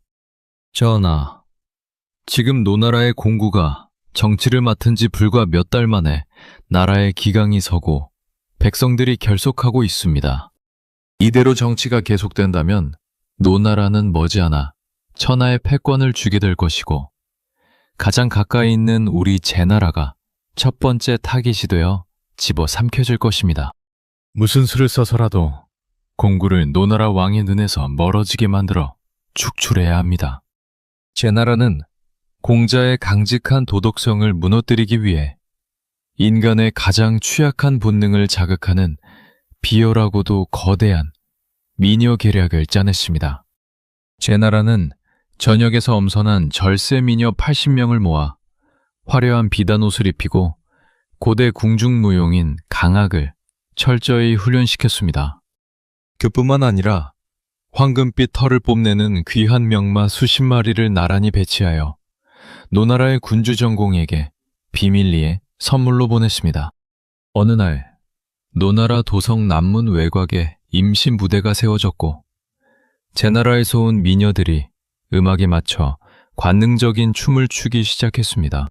전하, 지금 노나라의 공구가 정치를 맡은 지 불과 몇 달 만에 나라의 기강이 서고 백성들이 결속하고 있습니다. 이대로 정치가 계속된다면 노나라는 머지않아 천하의 패권을 쥐게 될 것이고 가장 가까이 있는 우리 제나라가 첫 번째 타깃이 되어 집어삼켜질 것입니다. 무슨 수를 써서라도 공구를 노나라 왕의 눈에서 멀어지게 만들어 축출해야 합니다. 제나라는 공자의 강직한 도덕성을 무너뜨리기 위해 인간의 가장 취약한 본능을 자극하는 비열하고도 거대한 미녀 계략을 짜냈습니다. 제나라는 전역에서 엄선한 절세 미녀 80명을 모아 화려한 비단 옷을 입히고 고대 궁중무용인 강학을 철저히 훈련시켰습니다. 그뿐만 아니라 황금빛 털을 뽐내는 귀한 명마 수십 마리를 나란히 배치하여 노나라의 군주 전공에게 비밀리에 선물로 보냈습니다. 어느 날 노나라 도성 남문 외곽에 임시 무대가 세워졌고 제나라에서 온 미녀들이 음악에 맞춰 관능적인 춤을 추기 시작했습니다.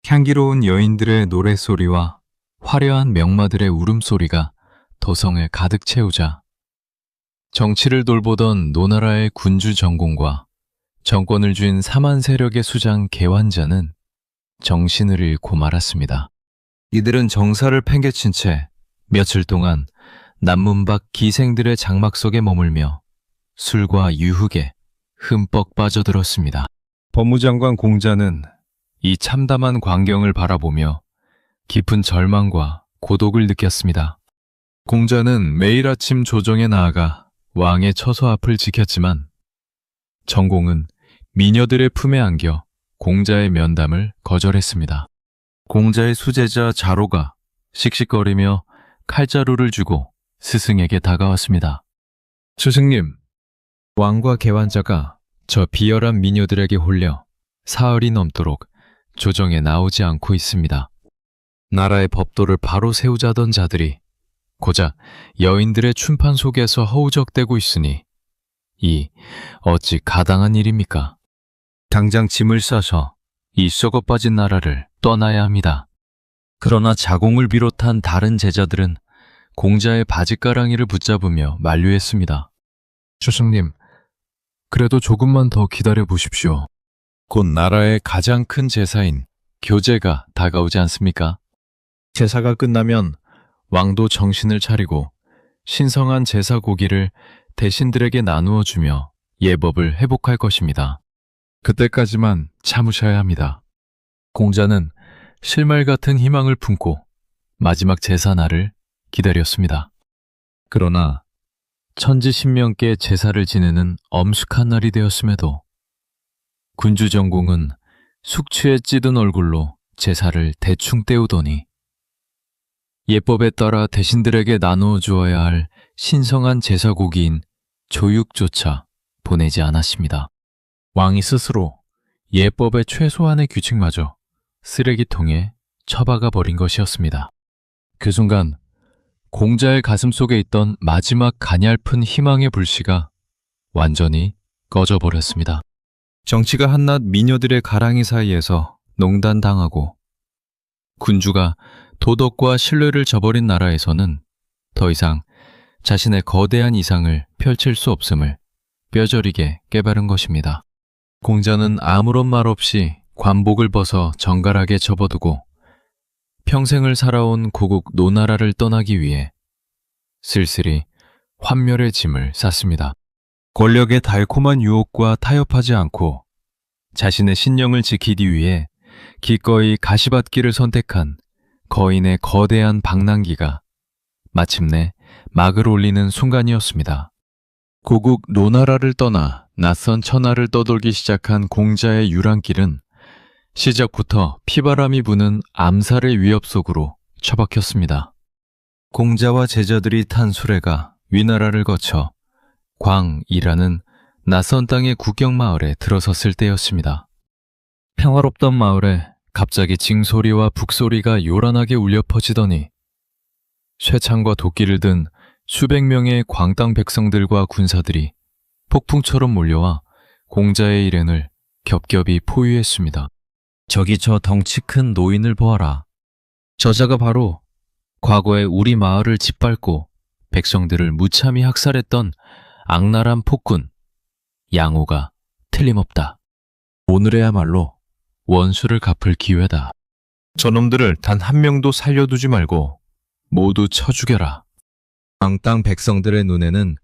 향기로운 여인들의 노랫소리와 화려한 명마들의 울음소리가 도성을 가득 채우자 정치를 돌보던 노나라의 군주 전공과 정권을 쥔 사만 세력의 수장 개환자는 정신을 잃고 말았습니다. 이들은 정사를 팽개친 채 며칠 동안 남문 밖 기생들의 장막 속에 머물며 술과 유흥에 흠뻑 빠져들었습니다. 법무장관 공자는 이 참담한 광경을 바라보며 깊은 절망과 고독을 느꼈습니다. 공자는 매일 아침 조정에 나아가 왕의 처소 앞을 지켰지만 전공은 미녀들의 품에 안겨 공자의 면담을 거절했습니다. 공자의 수제자 자로가 씩씩거리며 칼자루를 주고 스승에게 다가왔습니다. 스승님, 왕과 개환자가 저 비열한 미녀들에게 홀려 사흘이 넘도록 조정에 나오지 않고 있습니다. 나라의 법도를 바로 세우자던 자들이 고작 여인들의 춤판 속에서 허우적대고 있으니 이 어찌 가당한 일입니까? 당장 짐을 싸서 이 썩어 빠진 나라를 떠나야 합니다. 그러나 자공을 비롯한 다른 제자들은 공자의 바짓가랑이를 붙잡으며 만류했습니다. 스승님, 그래도 조금만 더 기다려 보십시오. 곧 나라의 가장 큰 제사인 교제가 다가오지 않습니까? 제사가 끝나면 왕도 정신을 차리고 신성한 제사 고기를 대신들에게 나누어 주며 예법을 회복할 것입니다. 그때까지만 참으셔야 합니다. 공자는 실말 같은 희망을 품고 마지막 제사 날을 기다렸습니다. 그러나 천지신명께 제사를 지내는 엄숙한 날이 되었음에도 군주정공은 숙취에 찌든 얼굴로 제사를 대충 때우더니 예법에 따라 대신들에게 나누어 주어야 할 신성한 제사고기인 조육조차 보내지 않았습니다. 왕이 스스로 예법의 최소한의 규칙마저 쓰레기통에 처박아 버린 것이었습니다. 그 순간 공자의 가슴 속에 있던 마지막 가냘픈 희망의 불씨가 완전히 꺼져버렸습니다. 정치가 한낱 미녀들의 가랑이 사이에서 농단당하고 군주가 도덕과 신뢰를 저버린 나라에서는 더 이상 자신의 거대한 이상을 펼칠 수 없음을 뼈저리게 깨달은 것입니다. 공자는 아무런 말 없이 관복을 벗어 정갈하게 접어두고 평생을 살아온 고국 노나라를 떠나기 위해 쓸쓸히 환멸의 짐을 쌌습니다. 권력의 달콤한 유혹과 타협하지 않고 자신의 신령을 지키기 위해 기꺼이 가시밭길을 선택한 거인의 거대한 방랑기가 마침내 막을 올리는 순간이었습니다. 고국 노나라를 떠나 낯선 천하를 떠돌기 시작한 공자의 유랑길은 시작부터 피바람이 부는 암살의 위협 속으로 처박혔습니다. 공자와 제자들이 탄 수레가 위나라를 거쳐 광이라는 낯선 땅의 국경마을에 들어섰을 때였습니다. 평화롭던 마을에 갑자기 징소리와 북소리가 요란하게 울려 퍼지더니 쇠창과 도끼를 든 수백 명의 광땅 백성들과 군사들이 폭풍처럼 몰려와 공자의 일행을 겹겹이 포위했습니다. 저기 저 덩치 큰 노인을 보아라. 저자가 바로 과거에 우리 마을을 짓밟고 백성들을 무참히 학살했던 악랄한 폭군 양호가 틀림없다. 오늘에야말로 원수를 갚을 기회다. 저놈들을 단 한 명도 살려두지 말고 모두 쳐 죽여라. 광땅 백성들의 눈에는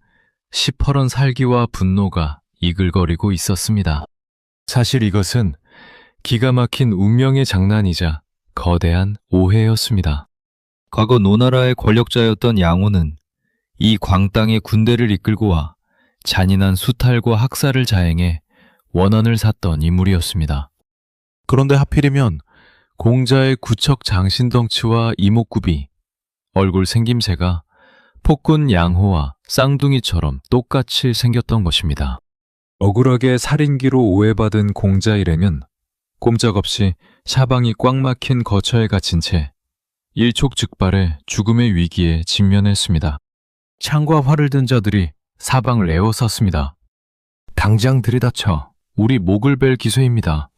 시퍼런 살기와 분노가 이글거리고 있었습니다. 사실 이것은 기가 막힌 운명의 장난이자 거대한 오해였습니다. 과거 노나라의 권력자였던 양호는 이 광땅의 군대를 이끌고 와 잔인한 수탈과 학살을 자행해 원한을 샀던 인물이었습니다. 그런데 하필이면 공자의 구척 장신덩치와 이목구비, 얼굴 생김새가 폭군 양호와 쌍둥이처럼 똑같이 생겼던 것입니다. 억울하게 살인기로 오해받은 공자 일행은 꼼짝없이 사방이 꽉 막힌 거처에 갇힌 채 일촉즉발의 죽음의 위기에 직면했습니다. 창과 활을 든 자들이 사방을 에워쌌습니다. 당장 들이닥쳐 우리 목을 벨 기세입니다.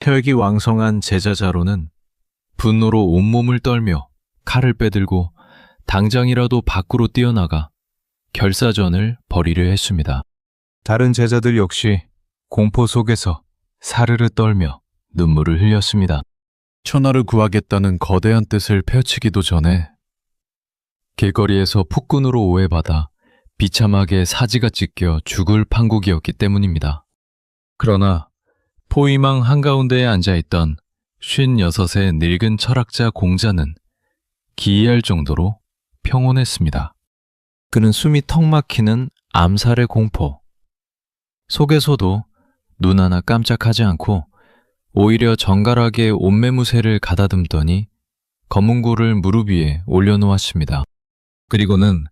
혈기왕성한 제자자로는 분노로 온몸을 떨며 칼을 빼들고 당장이라도 밖으로 뛰어나가 결사전을 벌이려 했습니다. 다른 제자들 역시 공포 속에서 사르르 떨며 눈물을 흘렸습니다. 천하를 구하겠다는 거대한 뜻을 펼치기도 전에 길거리에서 폭군으로 오해받아 비참하게 사지가 찢겨 죽을 판국이었기 때문입니다. 그러나 포위망 한가운데에 앉아있던 56의 늙은 철학자 공자는 기이할 정도로 평온했습니다. 그는 숨이 턱 막히는 암살의 공포 속에서도 눈 하나 깜짝하지 않고 오히려 정갈하게 옷매무새를 가다듬더니 검은고를 무릎 위에 올려놓았습니다. 그리고는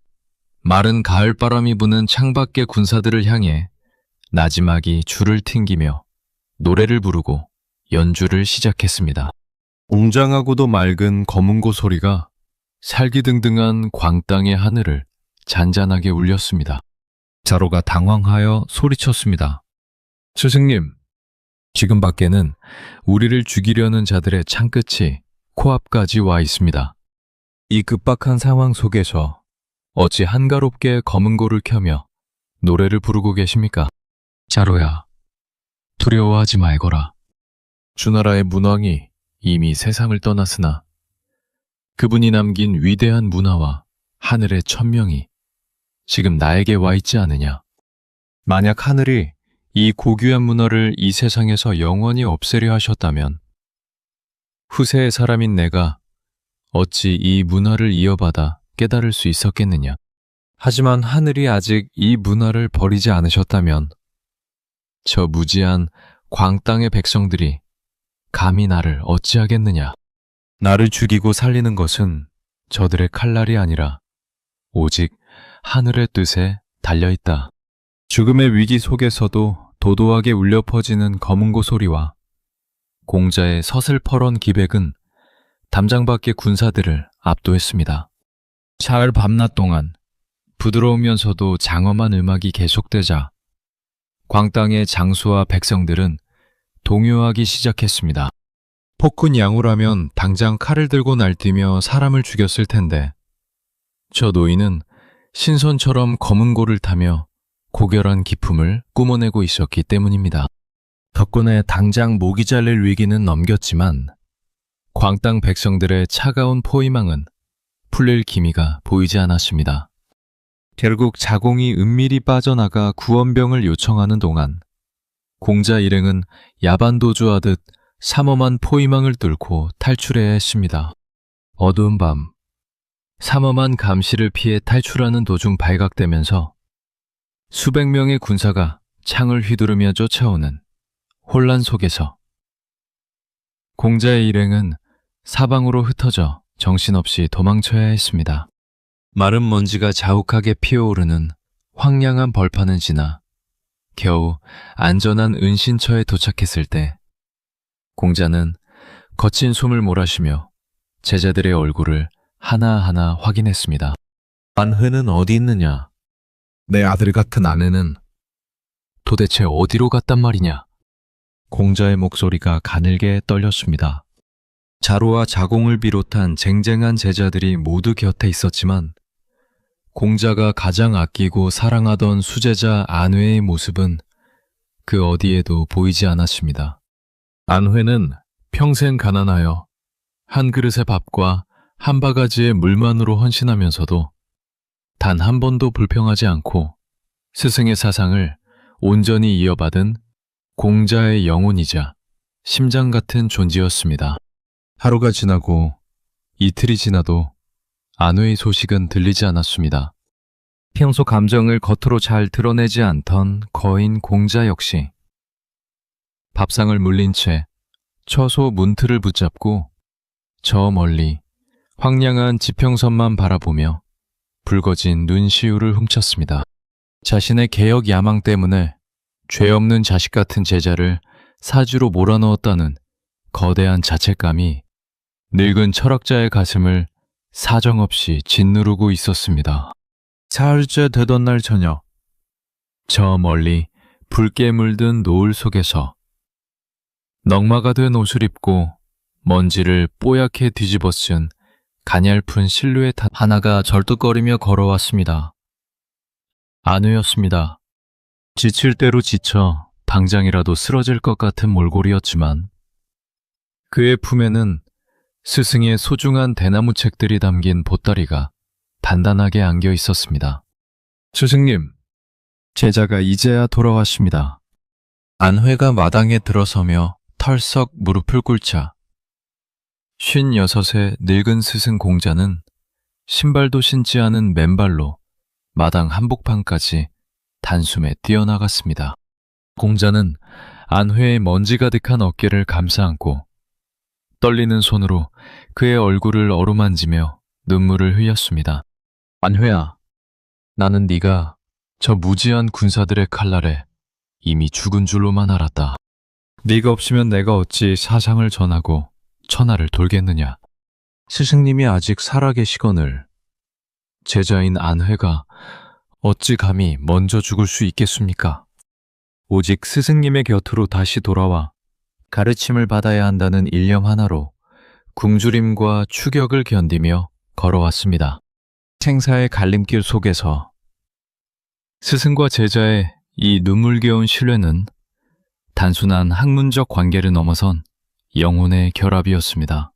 마른 가을바람이 부는 창밖의 군사들을 향해 나지막이 줄을 튕기며 노래를 부르고 연주를 시작했습니다. 웅장하고도 맑은 검은고 소리가 살기등등한 광땅의 하늘을 잔잔하게 울렸습니다. 자로가 당황하여 소리쳤습니다. 스승님, 지금 밖에는 우리를 죽이려는 자들의 창끝이 코앞까지 와 있습니다. 이 급박한 상황 속에서 어찌 한가롭게 검은고를 켜며 노래를 부르고 계십니까? 자로야, 두려워하지 말거라. 주나라의 문왕이 이미 세상을 떠났으나 그분이 남긴 위대한 문화와 하늘의 천명이 지금 나에게 와 있지 않으냐. 만약 하늘이 이 고귀한 문화를 이 세상에서 영원히 없애려 하셨다면 후세의 사람인 내가 어찌 이 문화를 이어받아 깨달을 수 있었겠느냐. 하지만 하늘이 아직 이 문화를 버리지 않으셨다면 저 무지한 광땅의 백성들이 감히 나를 어찌하겠느냐. 나를 죽이고 살리는 것은 저들의 칼날이 아니라 오직 하늘의 뜻에 달려있다. 죽음의 위기 속에서도 도도하게 울려 퍼지는 검은고 소리와 공자의 서슬퍼런 기백은 담장 밖의 군사들을 압도했습니다. 사흘 밤낮 동안 부드러우면서도 장엄한 음악이 계속되자 광땅의 장수와 백성들은 동요하기 시작했습니다. 폭군 양우라면 당장 칼을 들고 날뛰며 사람을 죽였을 텐데 저 노인은 신선처럼 검은고를 타며 고결한 기품을 뿜어내고 있었기 때문입니다. 덕분에 당장 모기 잘릴 위기는 넘겼지만 광땅 백성들의 차가운 포위망은 풀릴 기미가 보이지 않았습니다. 결국 자공이 은밀히 빠져나가 구원병을 요청하는 동안 공자 일행은 야반도주하듯 삼엄한 포위망을 뚫고 탈출해야 했습니다. 어두운 밤, 삼엄한 감시를 피해 탈출하는 도중 발각되면서 수백 명의 군사가 창을 휘두르며 쫓아오는 혼란 속에서 공자의 일행은 사방으로 흩어져 정신없이 도망쳐야 했습니다. 마른 먼지가 자욱하게 피어오르는 황량한 벌판을 지나 겨우 안전한 은신처에 도착했을 때 공자는 거친 숨을 몰아쉬며 제자들의 얼굴을 하나하나 확인했습니다. 안회는 어디 있느냐? 내 아들 같은 아내는 도대체 어디로 갔단 말이냐? 공자의 목소리가 가늘게 떨렸습니다. 자루와 자공을 비롯한 쟁쟁한 제자들이 모두 곁에 있었지만 공자가 가장 아끼고 사랑하던 수제자 안회의 모습은 그 어디에도 보이지 않았습니다. 안회는 평생 가난하여 한 그릇의 밥과 한 바가지의 물만으로 헌신하면서도 단 한 번도 불평하지 않고 스승의 사상을 온전히 이어받은 공자의 영혼이자 심장 같은 존재였습니다. 하루가 지나고 이틀이 지나도 안회의 소식은 들리지 않았습니다. 평소 감정을 겉으로 잘 드러내지 않던 거인 공자 역시 밥상을 물린 채 처소 문틀을 붙잡고 저 멀리 황량한 지평선만 바라보며 붉어진 눈시울을 훔쳤습니다. 자신의 개혁 야망 때문에 죄 없는 자식 같은 제자를 사주로 몰아넣었다는 거대한 자책감이 늙은 철학자의 가슴을 사정없이 짓누르고 있었습니다. 사흘째 되던 날 저녁, 저 멀리 붉게 물든 노을 속에서 넝마가 된 옷을 입고 먼지를 뽀얗게 뒤집어 쓴 가냘픈 실루엣 하나가 절뚝거리며 걸어왔습니다. 안회였습니다. 지칠 대로 지쳐 당장이라도 쓰러질 것 같은 몰골이었지만 그의 품에는 스승의 소중한 대나무 책들이 담긴 보따리가 단단하게 안겨 있었습니다. 스승님, 제자가 이제야 돌아왔습니다. 안회가 마당에 들어서며 털썩 무릎을 꿇자 56의 늙은 스승 공자는 신발도 신지 않은 맨발로 마당 한복판까지 단숨에 뛰어나갔습니다. 공자는 안회의 먼지 가득한 어깨를 감싸 안고 떨리는 손으로 그의 얼굴을 어루만지며 눈물을 흘렸습니다. 안회야, 나는 네가 저 무지한 군사들의 칼날에 이미 죽은 줄로만 알았다. 네가 없으면 내가 어찌 사상을 전하고 천하를 돌겠느냐. 스승님이 아직 살아계시거늘 제자인 안회가 어찌 감히 먼저 죽을 수 있겠습니까? 오직 스승님의 곁으로 다시 돌아와 가르침을 받아야 한다는 일념 하나로 굶주림과 추격을 견디며 걸어왔습니다. 생사의 갈림길 속에서 스승과 제자의 이 눈물겨운 신뢰는 단순한 학문적 관계를 넘어선 영혼의 결합이었습니다.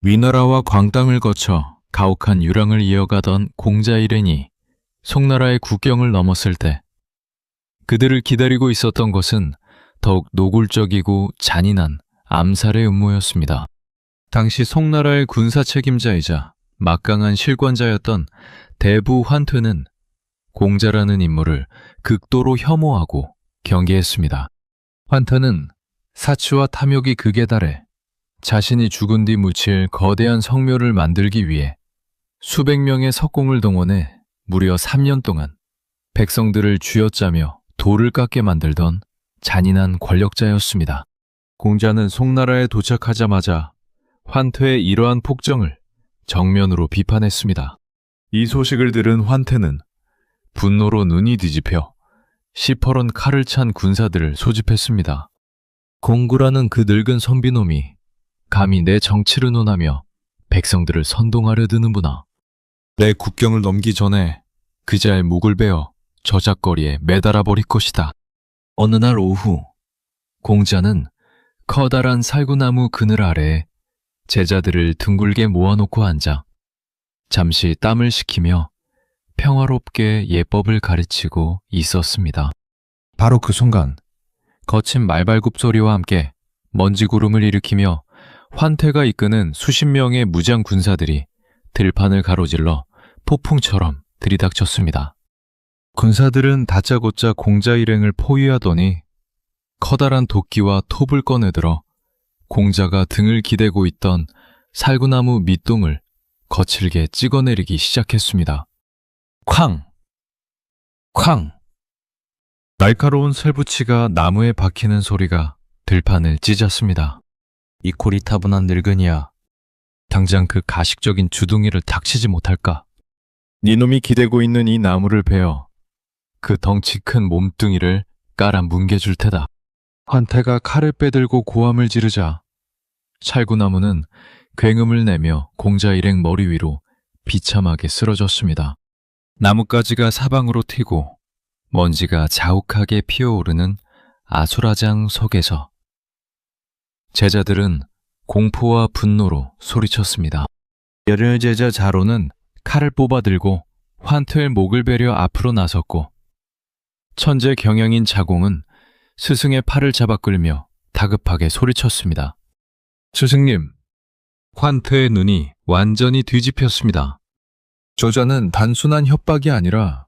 위나라와 광땅을 거쳐 가혹한 유랑을 이어가던 공자 일행이 송나라의 국경을 넘었을 때 그들을 기다리고 있었던 것은 더욱 노골적이고 잔인한 암살의 음모였습니다. 당시 송나라의 군사 책임자이자 막강한 실권자였던 대부 환퇴는 공자라는 인물을 극도로 혐오하고 경계했습니다. 환퇴는 사치와 탐욕이 극에 달해 자신이 죽은 뒤 묻힐 거대한 성묘를 만들기 위해 수백 명의 석공을 동원해 무려 3년 동안 백성들을 쥐어짜며 돌을 깎게 만들던 잔인한 권력자였습니다. 공자는 송나라에 도착하자마자 환퇴의 이러한 폭정을 정면으로 비판했습니다. 이 소식을 들은 환퇴는 분노로 눈이 뒤집혀 시퍼런 칼을 찬 군사들을 소집했습니다. 공구라는 그 늙은 선비놈이 감히 내 정치를 논하며 백성들을 선동하려 드는구나. 내 국경을 넘기 전에 그자의 목을 베어 저작거리에 매달아 버릴 것이다. 어느 날 오후 공자는 커다란 살구나무 그늘 아래에 제자들을 둥글게 모아놓고 앉아 잠시 땀을 식히며 평화롭게 예법을 가르치고 있었습니다. 바로 그 순간 거친 말발굽 소리와 함께 먼지구름을 일으키며 환퇴가 이끄는 수십 명의 무장 군사들이 들판을 가로질러 폭풍처럼 들이닥쳤습니다. 군사들은 다짜고짜 공자 일행을 포위하더니 커다란 도끼와 톱을 꺼내들어 공자가 등을 기대고 있던 살구나무 밑동을 거칠게 찍어내리기 시작했습니다. 쾅! 쾅! 날카로운 쇠붙이가 나무에 박히는 소리가 들판을 찢었습니다. 이 고리타분한 늙은이야. 당장 그 가식적인 주둥이를 닥치지 못할까? 니놈이 기대고 있는 이 나무를 베어 그 덩치 큰 몸뚱이를 깔아 뭉개줄 테다. 환태가 칼을 빼들고 고함을 지르자 살구나무는 굉음을 내며 공자 일행 머리 위로 비참하게 쓰러졌습니다. 나뭇가지가 사방으로 튀고 먼지가 자욱하게 피어오르는 아수라장 속에서 제자들은 공포와 분노로 소리쳤습니다. 열혈 제자 자로는 칼을 뽑아들고 환퇴의 목을 베려 앞으로 나섰고 천재 경영인 자공은 스승의 팔을 잡아 끌며 다급하게 소리쳤습니다. 스승님, 환퇴의 눈이 완전히 뒤집혔습니다. 저자는 단순한 협박이 아니라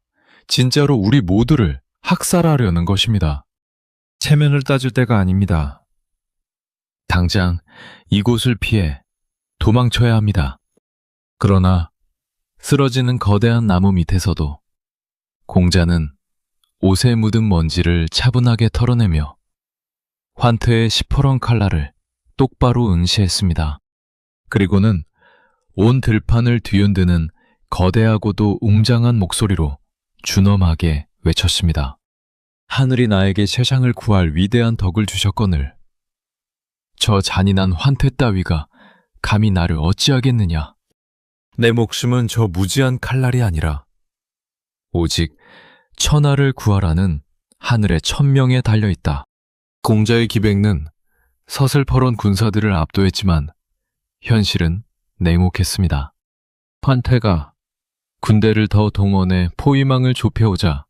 진짜로 우리 모두를 학살하려는 것입니다. 체면을 따질 때가 아닙니다. 당장 이곳을 피해 도망쳐야 합니다. 그러나 쓰러지는 거대한 나무 밑에서도 공자는 옷에 묻은 먼지를 차분하게 털어내며 환퇴의 시퍼런 칼날을 똑바로 응시했습니다. 그리고는 온 들판을 뒤흔드는 거대하고도 웅장한 목소리로 준엄하게 외쳤습니다. 하늘이 나에게 세상을 구할 위대한 덕을 주셨거늘 저 잔인한 환퇴 따위가 감히 나를 어찌하겠느냐. 내 목숨은 저 무지한 칼날이 아니라 오직 천하를 구하라는 하늘의 천명에 달려있다. 공자의 기백는 서슬퍼런 군사들을 압도했지만 현실은 냉혹했습니다. 환퇴가 군대를 더 동원해 포위망을 좁혀오자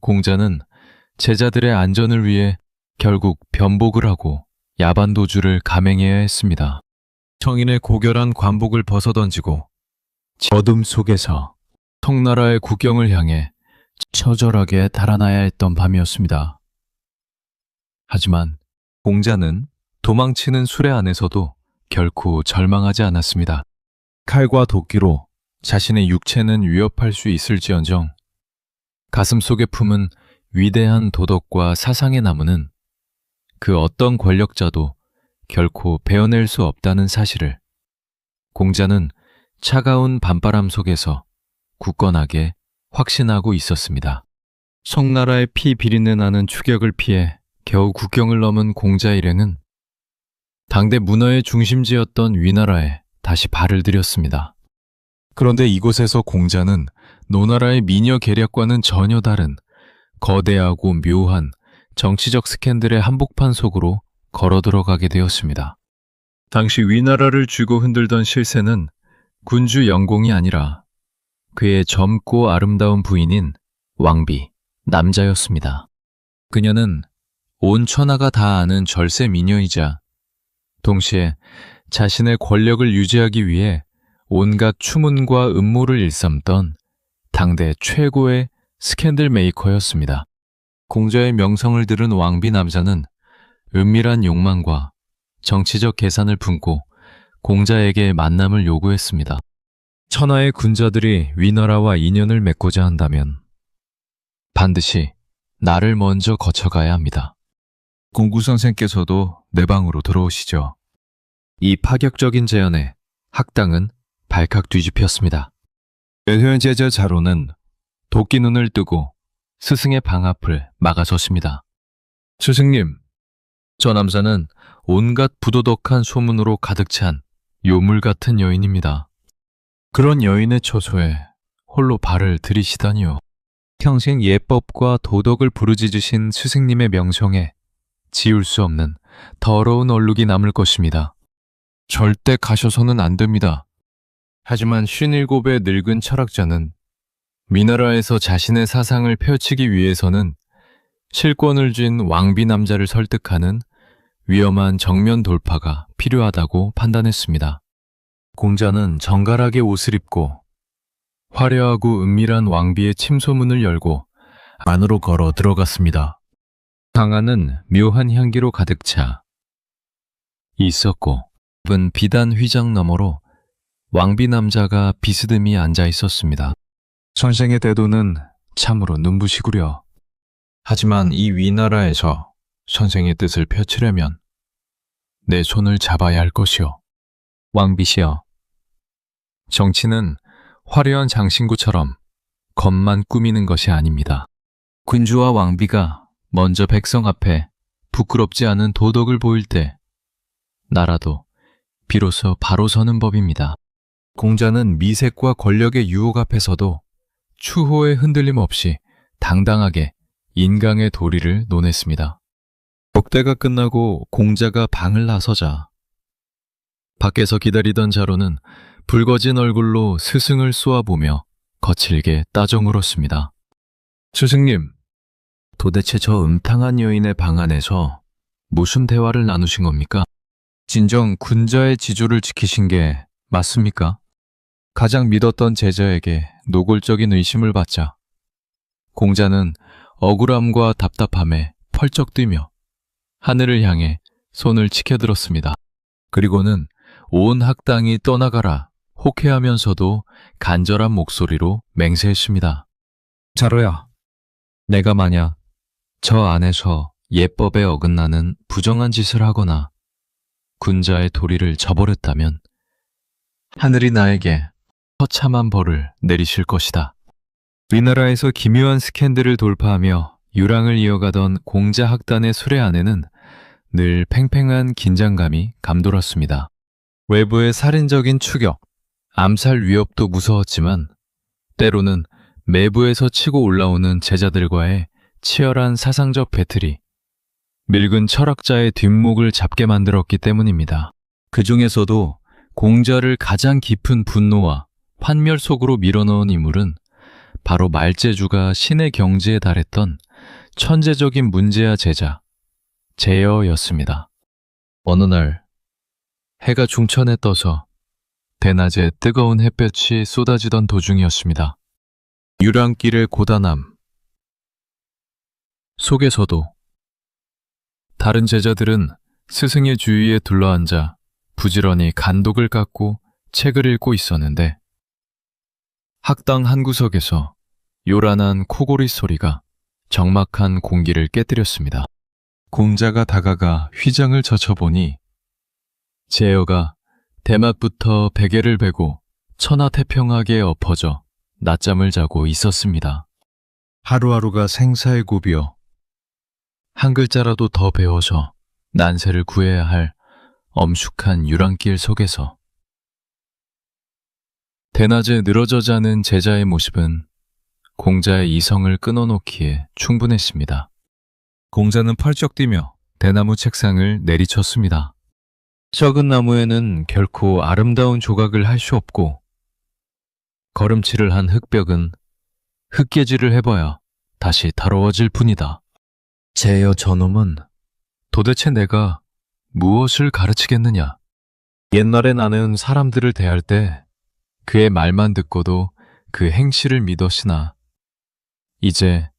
공자는 제자들의 안전을 위해 결국 변복을 하고 야반도주를 감행해야 했습니다. 청인의 고결한 관복을 벗어던지고 어둠 속에서 송나라의 국경을 향해 처절하게 달아나야 했던 밤이었습니다. 하지만 공자는 도망치는 수레 안에서도 결코 절망하지 않았습니다. 칼과 도끼로 자신의 육체는 위협할 수 있을지언정 가슴속에 품은 위대한 도덕과 사상의 나무는 그 어떤 권력자도 결코 베어낼 수 없다는 사실을 공자는 차가운 밤바람 속에서 굳건하게 확신하고 있었습니다. 송나라의 피 비린내 나는 추격을 피해 겨우 국경을 넘은 공자 일행은 당대 문화의 중심지였던 위나라에 다시 발을 들였습니다. 그런데 이곳에서 공자는 노나라의 미녀 계략과는 전혀 다른 거대하고 묘한 정치적 스캔들의 한복판 속으로 걸어 들어가게 되었습니다. 당시 위나라를 쥐고 흔들던 실세는 군주 영공이 아니라 그의 젊고 아름다운 부인인 왕비, 남자였습니다. 그녀는 온 천하가 다 아는 절세 미녀이자 동시에 자신의 권력을 유지하기 위해 온갖 추문과 음모를 일삼던 당대 최고의 스캔들 메이커였습니다. 공자의 명성을 들은 왕비 남자는 은밀한 욕망과 정치적 계산을 품고 공자에게 만남을 요구했습니다. 천하의 군자들이 위나라와 인연을 맺고자 한다면 반드시 나를 먼저 거쳐가야 합니다. 공구 선생께서도 내 방으로 들어오시죠. 이 파격적인 제안에 학당은 발칵 뒤집혔습니다. 외회원 제자 자로는 도끼 눈을 뜨고 스승의 방 앞을 막아섰습니다. 스승님, 저 남자는 온갖 부도덕한 소문으로 가득 찬 요물 같은 여인입니다. 그런 여인의 처소에 홀로 발을 들이시다니요. 평생 예법과 도덕을 부르짖으신 스승님의 명성에 지울 수 없는 더러운 얼룩이 남을 것입니다. 절대 가셔서는 안 됩니다. 하지만 57의 늙은 철학자는 위나라에서 자신의 사상을 펼치기 위해서는 실권을 쥔 왕비 남자를 설득하는 위험한 정면 돌파가 필요하다고 판단했습니다. 공자는 정갈하게 옷을 입고 화려하고 은밀한 왕비의 침소문을 열고 안으로 걸어 들어갔습니다. 방 안은 묘한 향기로 가득 차 있었고 은 비단 휘장 너머로 왕비 남자가 비스듬히 앉아 있었습니다. 선생의 태도는 참으로 눈부시구려. 하지만 이 위나라에서 선생의 뜻을 펼치려면 내 손을 잡아야 할 것이오. 왕비시여, 정치는 화려한 장신구처럼 겉만 꾸미는 것이 아닙니다. 군주와 왕비가 먼저 백성 앞에 부끄럽지 않은 도덕을 보일 때 나라도 비로소 바로 서는 법입니다. 공자는 미색과 권력의 유혹 앞에서도 추호의 흔들림 없이 당당하게 인강의 도리를 논했습니다. 복대가 끝나고 공자가 방을 나서자 밖에서 기다리던 자로는 붉어진 얼굴로 스승을 쏘아보며 거칠게 따져 물었습니다. 스승님, 도대체 저 음탕한 여인의 방 안에서 무슨 대화를 나누신 겁니까? 진정 군자의 지조를 지키신 게 맞습니까? 가장 믿었던 제자에게 노골적인 의심을 받자 공자는 억울함과 답답함에 펄쩍 뛰며 하늘을 향해 손을 치켜들었습니다. 그리고는 온 학당이 떠나가라 호쾌하면서도 간절한 목소리로 맹세했습니다. 자로야, 내가 만약 저 안에서 예법에 어긋나는 부정한 짓을 하거나 군자의 도리를 저버렸다면 하늘이 나에게 처참한 벌을 내리실 것이다. 위나라에서 기묘한 스캔들을 돌파하며 유랑을 이어가던 공자 학단의 수레 안에는 늘 팽팽한 긴장감이 감돌았습니다. 외부의 살인적인 추격, 암살 위협도 무서웠지만 때로는 내부에서 치고 올라오는 제자들과의 치열한 사상적 배틀이 늙은 철학자의 뒷목을 잡게 만들었기 때문입니다. 그 중에서도 공자를 가장 깊은 분노와 환멸 속으로 밀어넣은 인물은 바로 말재주가 신의 경지에 달했던 천재적인 문제야 제자 제여였습니다. 어느 날 해가 중천에 떠서 대낮에 뜨거운 햇볕이 쏟아지던 도중이었습니다. 유랑길의 고단함 속에서도 다른 제자들은 스승의 주위에 둘러앉아 부지런히 간독을 깎고 책을 읽고 있었는데 학당 한 구석에서 요란한 코골이 소리가 적막한 공기를 깨뜨렸습니다. 공자가 다가가 휘장을 젖혀보니 제여가 대낮부터 베개를 베고 천하태평하게 엎어져 낮잠을 자고 있었습니다. 하루하루가 생사의 고비여 한 글자라도 더 배워서 난세를 구해야 할 엄숙한 유랑길 속에서 대낮에 늘어져 자는 제자의 모습은 공자의 이성을 끊어놓기에 충분했습니다. 공자는 펄쩍 뛰며 대나무 책상을 내리쳤습니다. 썩은 나무에는 결코 아름다운 조각을 할 수 없고 걸음치를 한 흙벽은 흙개질을 해봐야 다시 더러워질 뿐이다. 제여 저놈은 도대체 내가 무엇을 가르치겠느냐? 옛날에 나는 사람들을 대할 때 그의 말만 듣고도 그 행실을 믿었으나 이제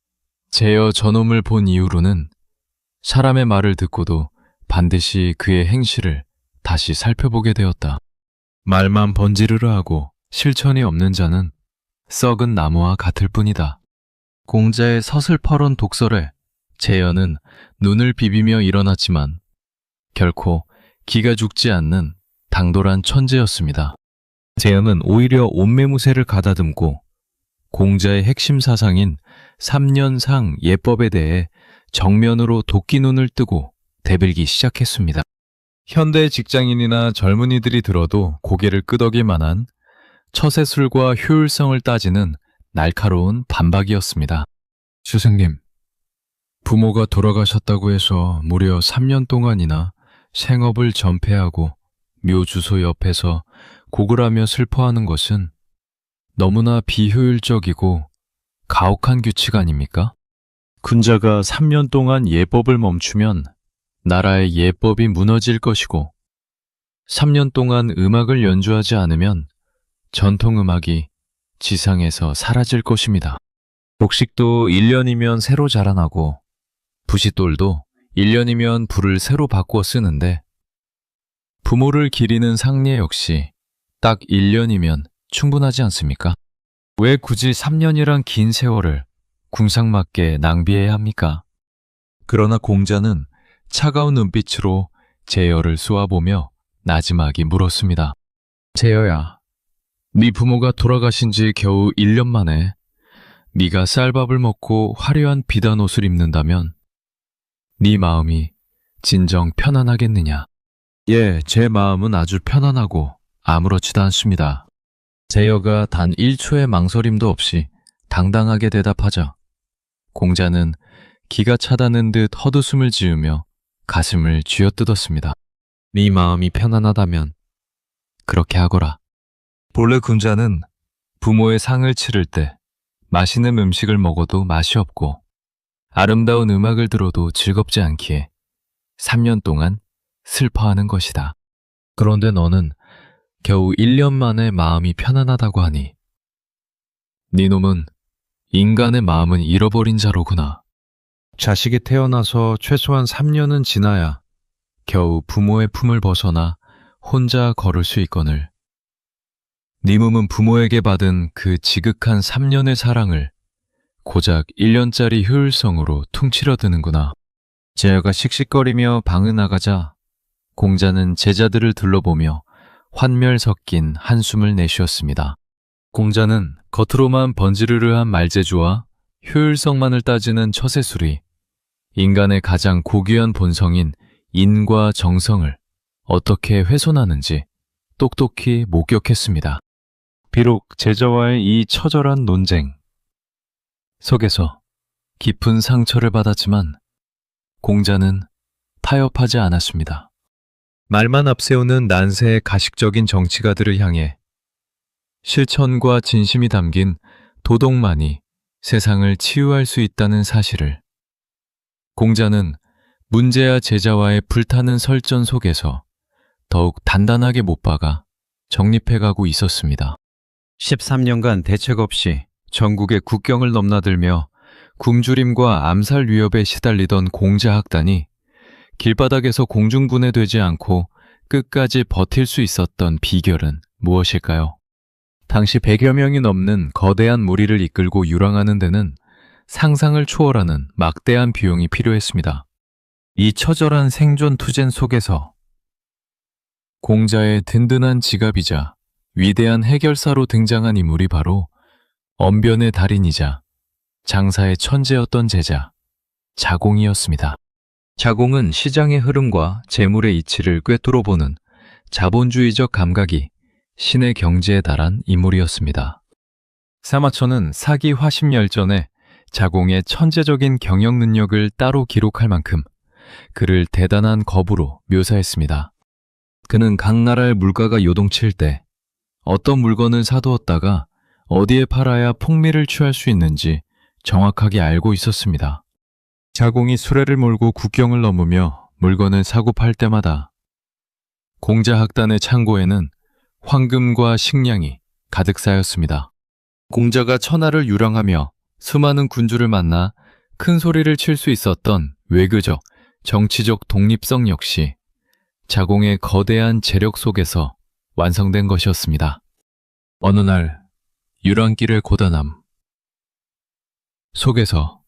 제여 저놈을 본 이후로는 사람의 말을 듣고도 반드시 그의 행실을 다시 살펴보게 되었다. 말만 번지르르 하고 실천이 없는 자는 썩은 나무와 같을 뿐이다. 공자의 서슬퍼런 독설에 제여는 눈을 비비며 일어났지만 결코 기가 죽지 않는 당돌한 천재였습니다. 제여는 오히려 온매무새를 가다듬고 공자의 핵심 사상인 3년상 예법에 대해 정면으로 도끼눈을 뜨고 대들기 시작했습니다. 현대 직장인이나 젊은이들이 들어도 고개를 끄덕일 만한 처세술과 효율성을 따지는 날카로운 반박이었습니다. 스승님, 부모가 돌아가셨다고 해서 무려 3년 동안이나 생업을 전폐하고 묘주소 옆에서 고글하며 슬퍼하는 것은 너무나 비효율적이고 가혹한 규칙 아닙니까? 군자가 3년 동안 예법을 멈추면 나라의 예법이 무너질 것이고 3년 동안 음악을 연주하지 않으면 전통음악이 지상에서 사라질 것입니다. 곡식도 1년이면 새로 자라나고 부싯돌도 1년이면 불을 새로 바꾸어 쓰는데 부모를 기리는 상례 역시 딱 1년이면 충분하지 않습니까? 왜 굳이 3년이란 긴 세월을 궁상맞게 낭비해야 합니까? 그러나 공자는 차가운 눈빛으로 제여를 쏘아보며 나지막이 물었습니다. 제여야, 네 부모가 돌아가신 지 겨우 1년 만에 네가 쌀밥을 먹고 화려한 비단 옷을 입는다면 네 마음이 진정 편안하겠느냐? 예, 제 마음은 아주 편안하고 아무렇지도 않습니다. 제여가 단 1초의 망설임도 없이 당당하게 대답하자 공자는 기가 차다는 듯 헛웃음을 지으며 가슴을 쥐어뜯었습니다. 네 마음이 편안하다면 그렇게 하거라. 본래 군자는 부모의 상을 치를 때 맛있는 음식을 먹어도 맛이 없고 아름다운 음악을 들어도 즐겁지 않기에 3년 동안 슬퍼하는 것이다. 그런데 너는 겨우 1년 만에 마음이 편안하다고 하니 네 놈은 인간의 마음은 잃어버린 자로구나. 자식이 태어나서 최소한 3년은 지나야 겨우 부모의 품을 벗어나 혼자 걸을 수 있거늘 네 몸은 부모에게 받은 그 지극한 3년의 사랑을 고작 1년짜리 효율성으로 퉁치려 드는구나. 제여가 씩씩거리며 방을 나가자 공자는 제자들을 둘러보며 환멸 섞인 한숨을 내쉬었습니다. 공자는 겉으로만 번지르르한 말재주와 효율성만을 따지는 처세술이 인간의 가장 고귀한 본성인 인과 정성을 어떻게 훼손하는지 똑똑히 목격했습니다. 비록 제자와의 이 처절한 논쟁 속에서 깊은 상처를 받았지만 공자는 타협하지 않았습니다. 말만 앞세우는 난세의 가식적인 정치가들을 향해 실천과 진심이 담긴 도덕만이 세상을 치유할 수 있다는 사실을 공자는 문제야 제자와의 불타는 설전 속에서 더욱 단단하게 못 박아 정립해가고 있었습니다. 13년간 대책 없이 전국의 국경을 넘나들며 굶주림과 암살 위협에 시달리던 공자학단이 길바닥에서 공중분해되지 않고 끝까지 버틸 수 있었던 비결은 무엇일까요? 당시 100여 명이 넘는 거대한 무리를 이끌고 유랑하는 데는 상상을 초월하는 막대한 비용이 필요했습니다. 이 처절한 생존 투쟁 속에서 공자의 든든한 지갑이자 위대한 해결사로 등장한 인물이 바로 언변의 달인이자 장사의 천재였던 제자 자공이었습니다. 자공은 시장의 흐름과 재물의 이치를 꿰뚫어 보는 자본주의적 감각이 신의 경지에 달한 인물이었습니다. 사마천은 사기 화심열전에 자공의 천재적인 경영 능력을 따로 기록할 만큼 그를 대단한 거부로 묘사했습니다. 그는 각 나라의 물가가 요동칠 때 어떤 물건을 사두었다가 어디에 팔아야 풍미를 취할 수 있는지 정확하게 알고 있었습니다. 자공이 수레를 몰고 국경을 넘으며 물건을 사고 팔 때마다 공자학단의 창고에는 황금과 식량이 가득 쌓였습니다. 공자가 천하를 유랑하며 수많은 군주를 만나 큰 소리를 칠 수 있었던 외교적, 정치적 독립성 역시 자공의 거대한 재력 속에서 완성된 것이었습니다. 어느 날 유랑길의 고단함 속에서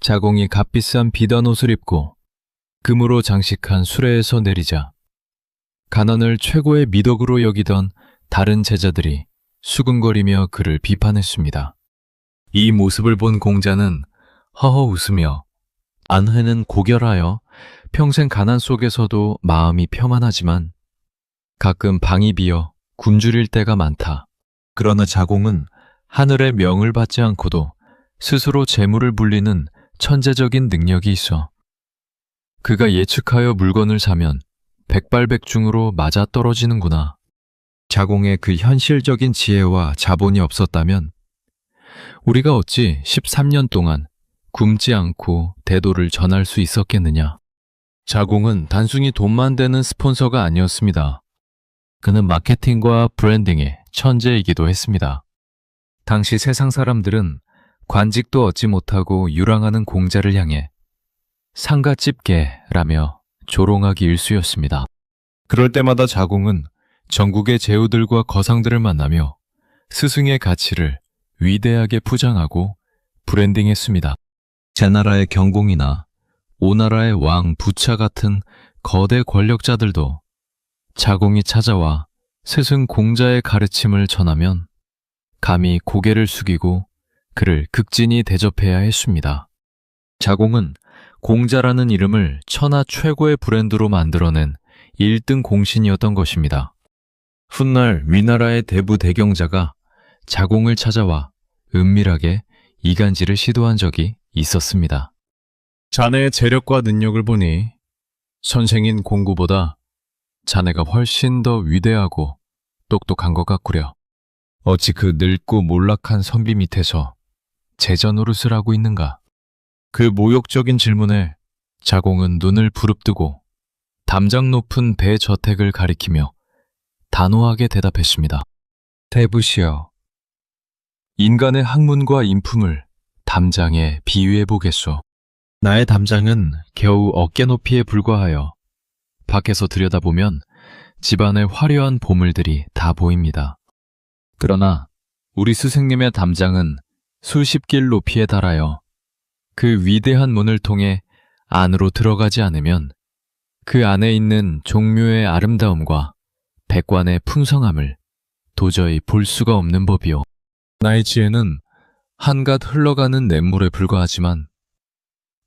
자공이 값비싼 비단 옷을 입고 금으로 장식한 수레에서 내리자 가난을 최고의 미덕으로 여기던 다른 제자들이 수근거리며 그를 비판했습니다. 이 모습을 본 공자는 허허 웃으며 안회는 고결하여 평생 가난 속에서도 마음이 평안하지만 가끔 방이 비어 굶주릴 때가 많다. 그러나 자공은 하늘의 명을 받지 않고도 스스로 재물을 불리는 천재적인 능력이 있어 그가 예측하여 물건을 사면 백발백중으로 맞아떨어지는구나. 자공의 그 현실적인 지혜와 자본이 없었다면 우리가 어찌 13년 동안 굶지 않고 대도를 전할 수 있었겠느냐. 자공은 단순히 돈만 되는 스폰서가 아니었습니다. 그는 마케팅과 브랜딩의 천재이기도 했습니다. 당시 세상 사람들은 관직도 얻지 못하고 유랑하는 공자를 향해 상가집게라며 조롱하기 일쑤였습니다. 그럴 때마다 자공은 전국의 제후들과 거상들을 만나며 스승의 가치를 위대하게 포장하고 브랜딩했습니다. 제나라의 경공이나 오나라의 왕 부차 같은 거대 권력자들도 자공이 찾아와 스승 공자의 가르침을 전하면 감히 고개를 숙이고 그를 극진히 대접해야 했습니다. 자공은 공자라는 이름을 천하 최고의 브랜드로 만들어낸 1등 공신이었던 것입니다. 훗날 위나라의 대부 대경자가 자공을 찾아와 은밀하게 이간질을 시도한 적이 있었습니다. 자네의 재력과 능력을 보니 선생인 공구보다 자네가 훨씬 더 위대하고 똑똑한 것 같구려. 어찌 그 늙고 몰락한 선비 밑에서 제자 노릇을 하고 있는가? 그 모욕적인 질문에 자공은 눈을 부릅뜨고 담장 높은 배 저택을 가리키며 단호하게 대답했습니다. 대부시여, 인간의 학문과 인품을 담장에 비유해 보겠소. 나의 담장은 겨우 어깨 높이에 불과하여 밖에서 들여다보면 집안의 화려한 보물들이 다 보입니다. 그러나 우리 스승님의 담장은 수십 길 높이에 달하여 그 위대한 문을 통해 안으로 들어가지 않으면 그 안에 있는 종묘의 아름다움과 백관의 풍성함을 도저히 볼 수가 없는 법이요. 나의 지혜는 한갓 흘러가는 냇물에 불과하지만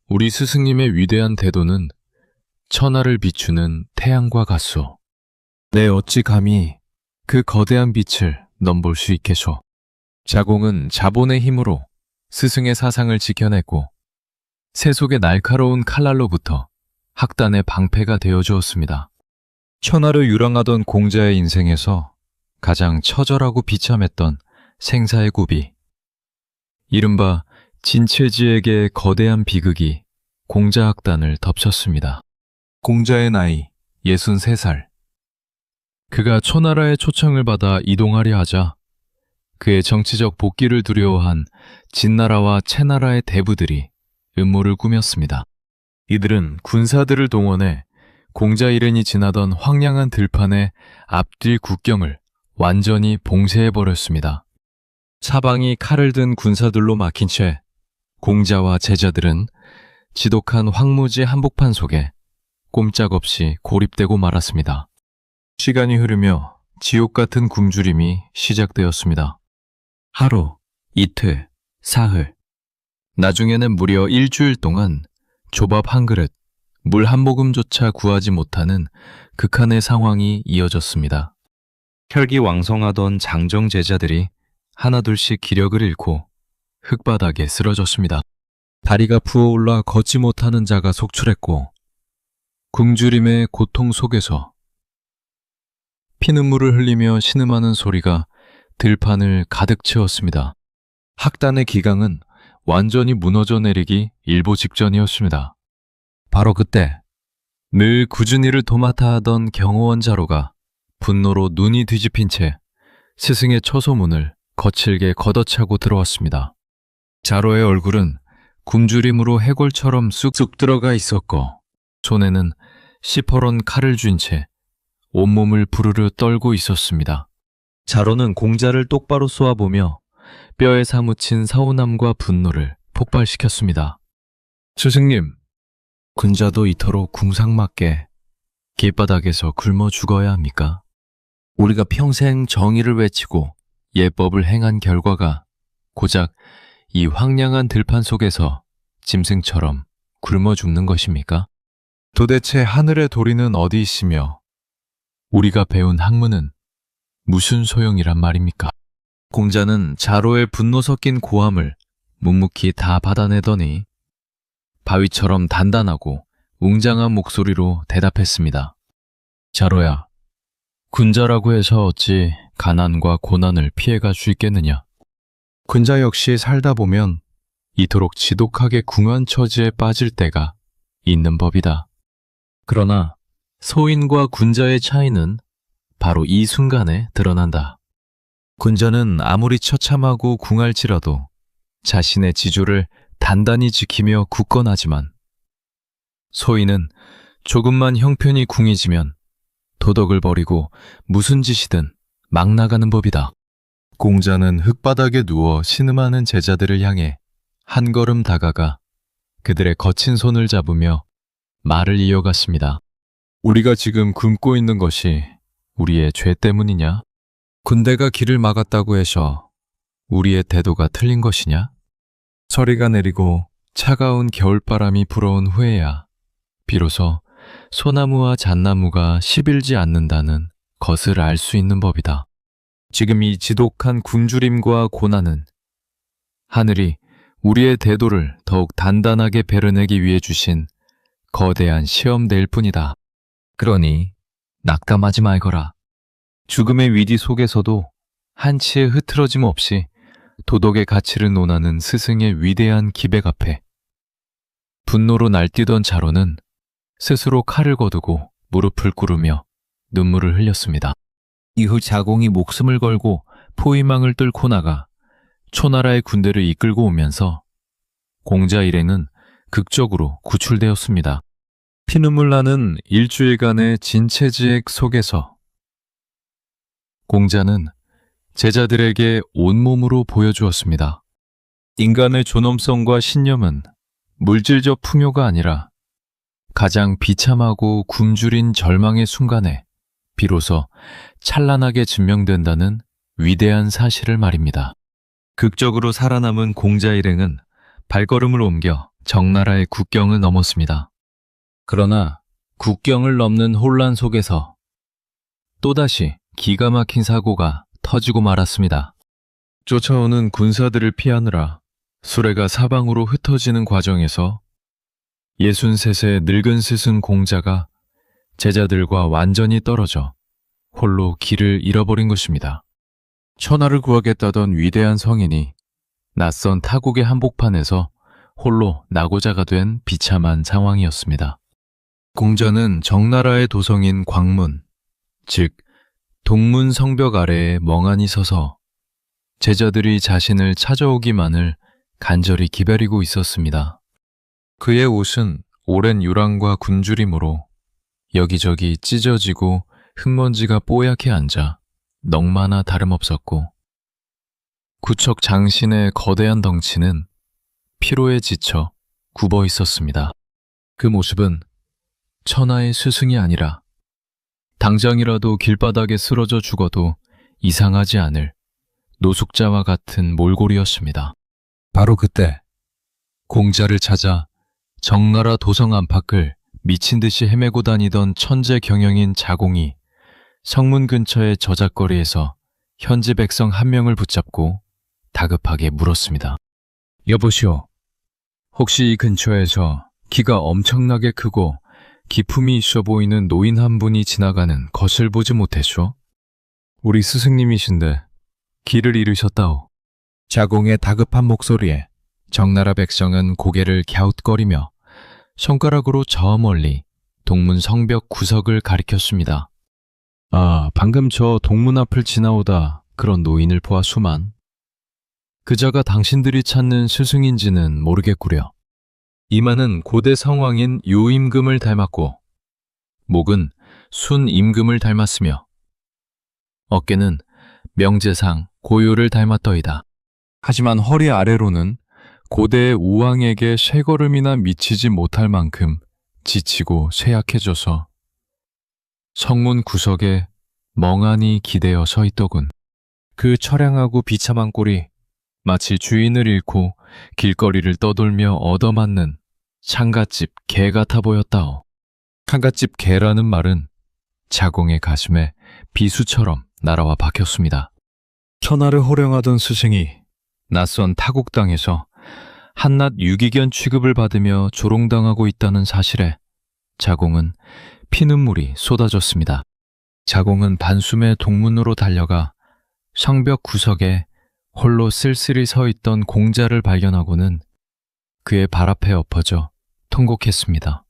우리 스승님의 위대한 대도는 천하를 비추는 태양과 같소. 내 어찌 감히 그 거대한 빛을 넘볼 수 있겠소. 자공은 자본의 힘으로 스승의 사상을 지켜냈고 세속의 날카로운 칼날로부터 학단의 방패가 되어주었습니다. 천하를 유랑하던 공자의 인생에서 가장 처절하고 비참했던 생사의 고비, 이른바 진체지에게 거대한 비극이 공자학단을 덮쳤습니다. 공자의 나이 63살. 그가 초나라의 초청을 받아 이동하려 하자 그의 정치적 복귀를 두려워한 진나라와 채나라의 대부들이 음모를 꾸몄습니다. 이들은 군사들을 동원해 공자 이른이 지나던 황량한 들판의 앞뒤 국경을 완전히 봉쇄해버렸습니다. 사방이 칼을 든 군사들로 막힌 채 공자와 제자들은 지독한 황무지 한복판 속에 꼼짝없이 고립되고 말았습니다. 시간이 흐르며 지옥 같은 굶주림이 시작되었습니다. 하루, 이틀, 사흘, 나중에는 무려 일주일 동안 조밥 한 그릇, 물 한 모금조차 구하지 못하는 극한의 상황이 이어졌습니다. 혈기왕성하던 장정 제자들이 하나둘씩 기력을 잃고 흙바닥에 쓰러졌습니다. 다리가 부어올라 걷지 못하는 자가 속출했고 굶주림의 고통 속에서 피눈물을 흘리며 신음하는 소리가 들판을 가득 채웠습니다. 학단의 기강은 완전히 무너져 내리기 일보 직전이었습니다. 바로 그때 늘 꾸준히를 도맡아 하던 경호원 자로가 분노로 눈이 뒤집힌 채 스승의 처소문을 거칠게 걷어차고 들어왔습니다. 자로의 얼굴은 굶주림으로 해골처럼 쑥쑥 들어가 있었고 손에는 시퍼런 칼을 쥔 채 온몸을 부르르 떨고 있었습니다. 자로는 공자를 똑바로 쏘아보며 뼈에 사무친 서운함과 분노를 폭발시켰습니다. 스승님, 군자도 이토록 궁상맞게 길바닥에서 굶어 죽어야 합니까? 우리가 평생 정의를 외치고 예법을 행한 결과가 고작 이 황량한 들판 속에서 짐승처럼 굶어 죽는 것입니까? 도대체 하늘의 도리는 어디 있으며 우리가 배운 학문은 무슨 소용이란 말입니까? 공자는 자로의 분노 섞인 고함을 묵묵히 다 받아내더니 바위처럼 단단하고 웅장한 목소리로 대답했습니다. 자로야, 군자라고 해서 어찌 가난과 고난을 피해갈 수 있겠느냐? 군자 역시 살다 보면 이토록 지독하게 궁한 처지에 빠질 때가 있는 법이다. 그러나 소인과 군자의 차이는 바로 이 순간에 드러난다. 군자는 아무리 처참하고 궁할지라도 자신의 지조를 단단히 지키며 굳건하지만 소인은 조금만 형편이 궁해지면 도덕을 버리고 무슨 짓이든 막 나가는 법이다. 공자는 흙바닥에 누워 신음하는 제자들을 향해 한 걸음 다가가 그들의 거친 손을 잡으며 말을 이어갔습니다. 우리가 지금 굶고 있는 것이 우리의 죄 때문이냐? 군대가 길을 막았다고 해서 우리의 태도가 틀린 것이냐? 서리가 내리고 차가운 겨울바람이 불어온 후에야 비로소 소나무와 잣나무가 시빌지 않는다는 것을 알 수 있는 법이다. 지금 이 지독한 굶주림과 고난은 하늘이 우리의 태도를 더욱 단단하게 베려내기 위해 주신 거대한 시험대일 뿐이다. 그러니 낙담하지 말거라. 죽음의 위기 속에서도 한치의 흐트러짐 없이 도덕의 가치를 논하는 스승의 위대한 기백 앞에 분노로 날뛰던 자로는 스스로 칼을 거두고 무릎을 꿇으며 눈물을 흘렸습니다. 이후 자공이 목숨을 걸고 포위망을 뚫고 나가 초나라의 군대를 이끌고 오면서 공자 일행은 극적으로 구출되었습니다. 피눈물 나는 일주일간의 진체지액 속에서 공자는 제자들에게 온몸으로 보여주었습니다. 인간의 존엄성과 신념은 물질적 풍요가 아니라 가장 비참하고 굶주린 절망의 순간에 비로소 찬란하게 증명된다는 위대한 사실을 말입니다. 극적으로 살아남은 공자 일행은 발걸음을 옮겨 정나라의 국경을 넘었습니다. 그러나 국경을 넘는 혼란 속에서 또다시 기가 막힌 사고가 터지고 말았습니다. 쫓아오는 군사들을 피하느라 수레가 사방으로 흩어지는 과정에서 63세 늙은 스승 공자가 제자들과 완전히 떨어져 홀로 길을 잃어버린 것입니다. 천하를 구하겠다던 위대한 성인이 낯선 타국의 한복판에서 홀로 낙오자가 된 비참한 상황이었습니다. 공자는 정나라의 도성인 광문, 즉 동문 성벽 아래에 멍하니 서서 제자들이 자신을 찾아오기만을 간절히 기다리고 있었습니다. 그의 옷은 오랜 유랑과 굶주림으로 여기저기 찢어지고 흙먼지가 뽀얗게 앉아 넝마나 다름없었고 구척 장신의 거대한 덩치는 피로에 지쳐 굽어 있었습니다. 그 모습은 천하의 스승이 아니라 당장이라도 길바닥에 쓰러져 죽어도 이상하지 않을 노숙자와 같은 몰골이었습니다. 바로 그때 공자를 찾아 정나라 도성 안팎을 미친 듯이 헤매고 다니던 천재 경영인 자공이 성문 근처의 저작거리에서 현지 백성 한 명을 붙잡고 다급하게 물었습니다. 여보시오, 혹시 이 근처에서 키가 엄청나게 크고 기품이 있어 보이는 노인 한 분이 지나가는 것을 보지 못했소? 우리 스승님이신데 길을 잃으셨다오. 자공의 다급한 목소리에 정나라 백성은 고개를 갸웃거리며 손가락으로 저 멀리 동문 성벽 구석을 가리켰습니다. 아, 방금 저 동문 앞을 지나오다 그런 노인을 보았수만. 그자가 당신들이 찾는 스승인지는 모르겠구려. 이마는 고대 성왕인 요임금을 닮았고 목은 순임금을 닮았으며 어깨는 명제상 고요를 닮았더이다. 하지만 허리 아래로는 고대의 우왕에게 쇠걸음이나 미치지 못할 만큼 지치고 쇠약해져서 성문 구석에 멍하니 기대어 서 있더군. 그 처량하고 비참한 꼴이 마치 주인을 잃고 길거리를 떠돌며 얻어맞는 창갓집 개 같아 보였다오. 창갓집 개라는 말은 자공의 가슴에 비수처럼 날아와 박혔습니다. 천하를 호령하던 스승이 낯선 타국 땅에서 한낱 유기견 취급을 받으며 조롱당하고 있다는 사실에 자공은 피눈물이 쏟아졌습니다. 자공은 반숨의 동문으로 달려가 성벽 구석에 홀로 쓸쓸히 서 있던 공자를 발견하고는 그의 발 앞에 엎어져 통곡했습니다.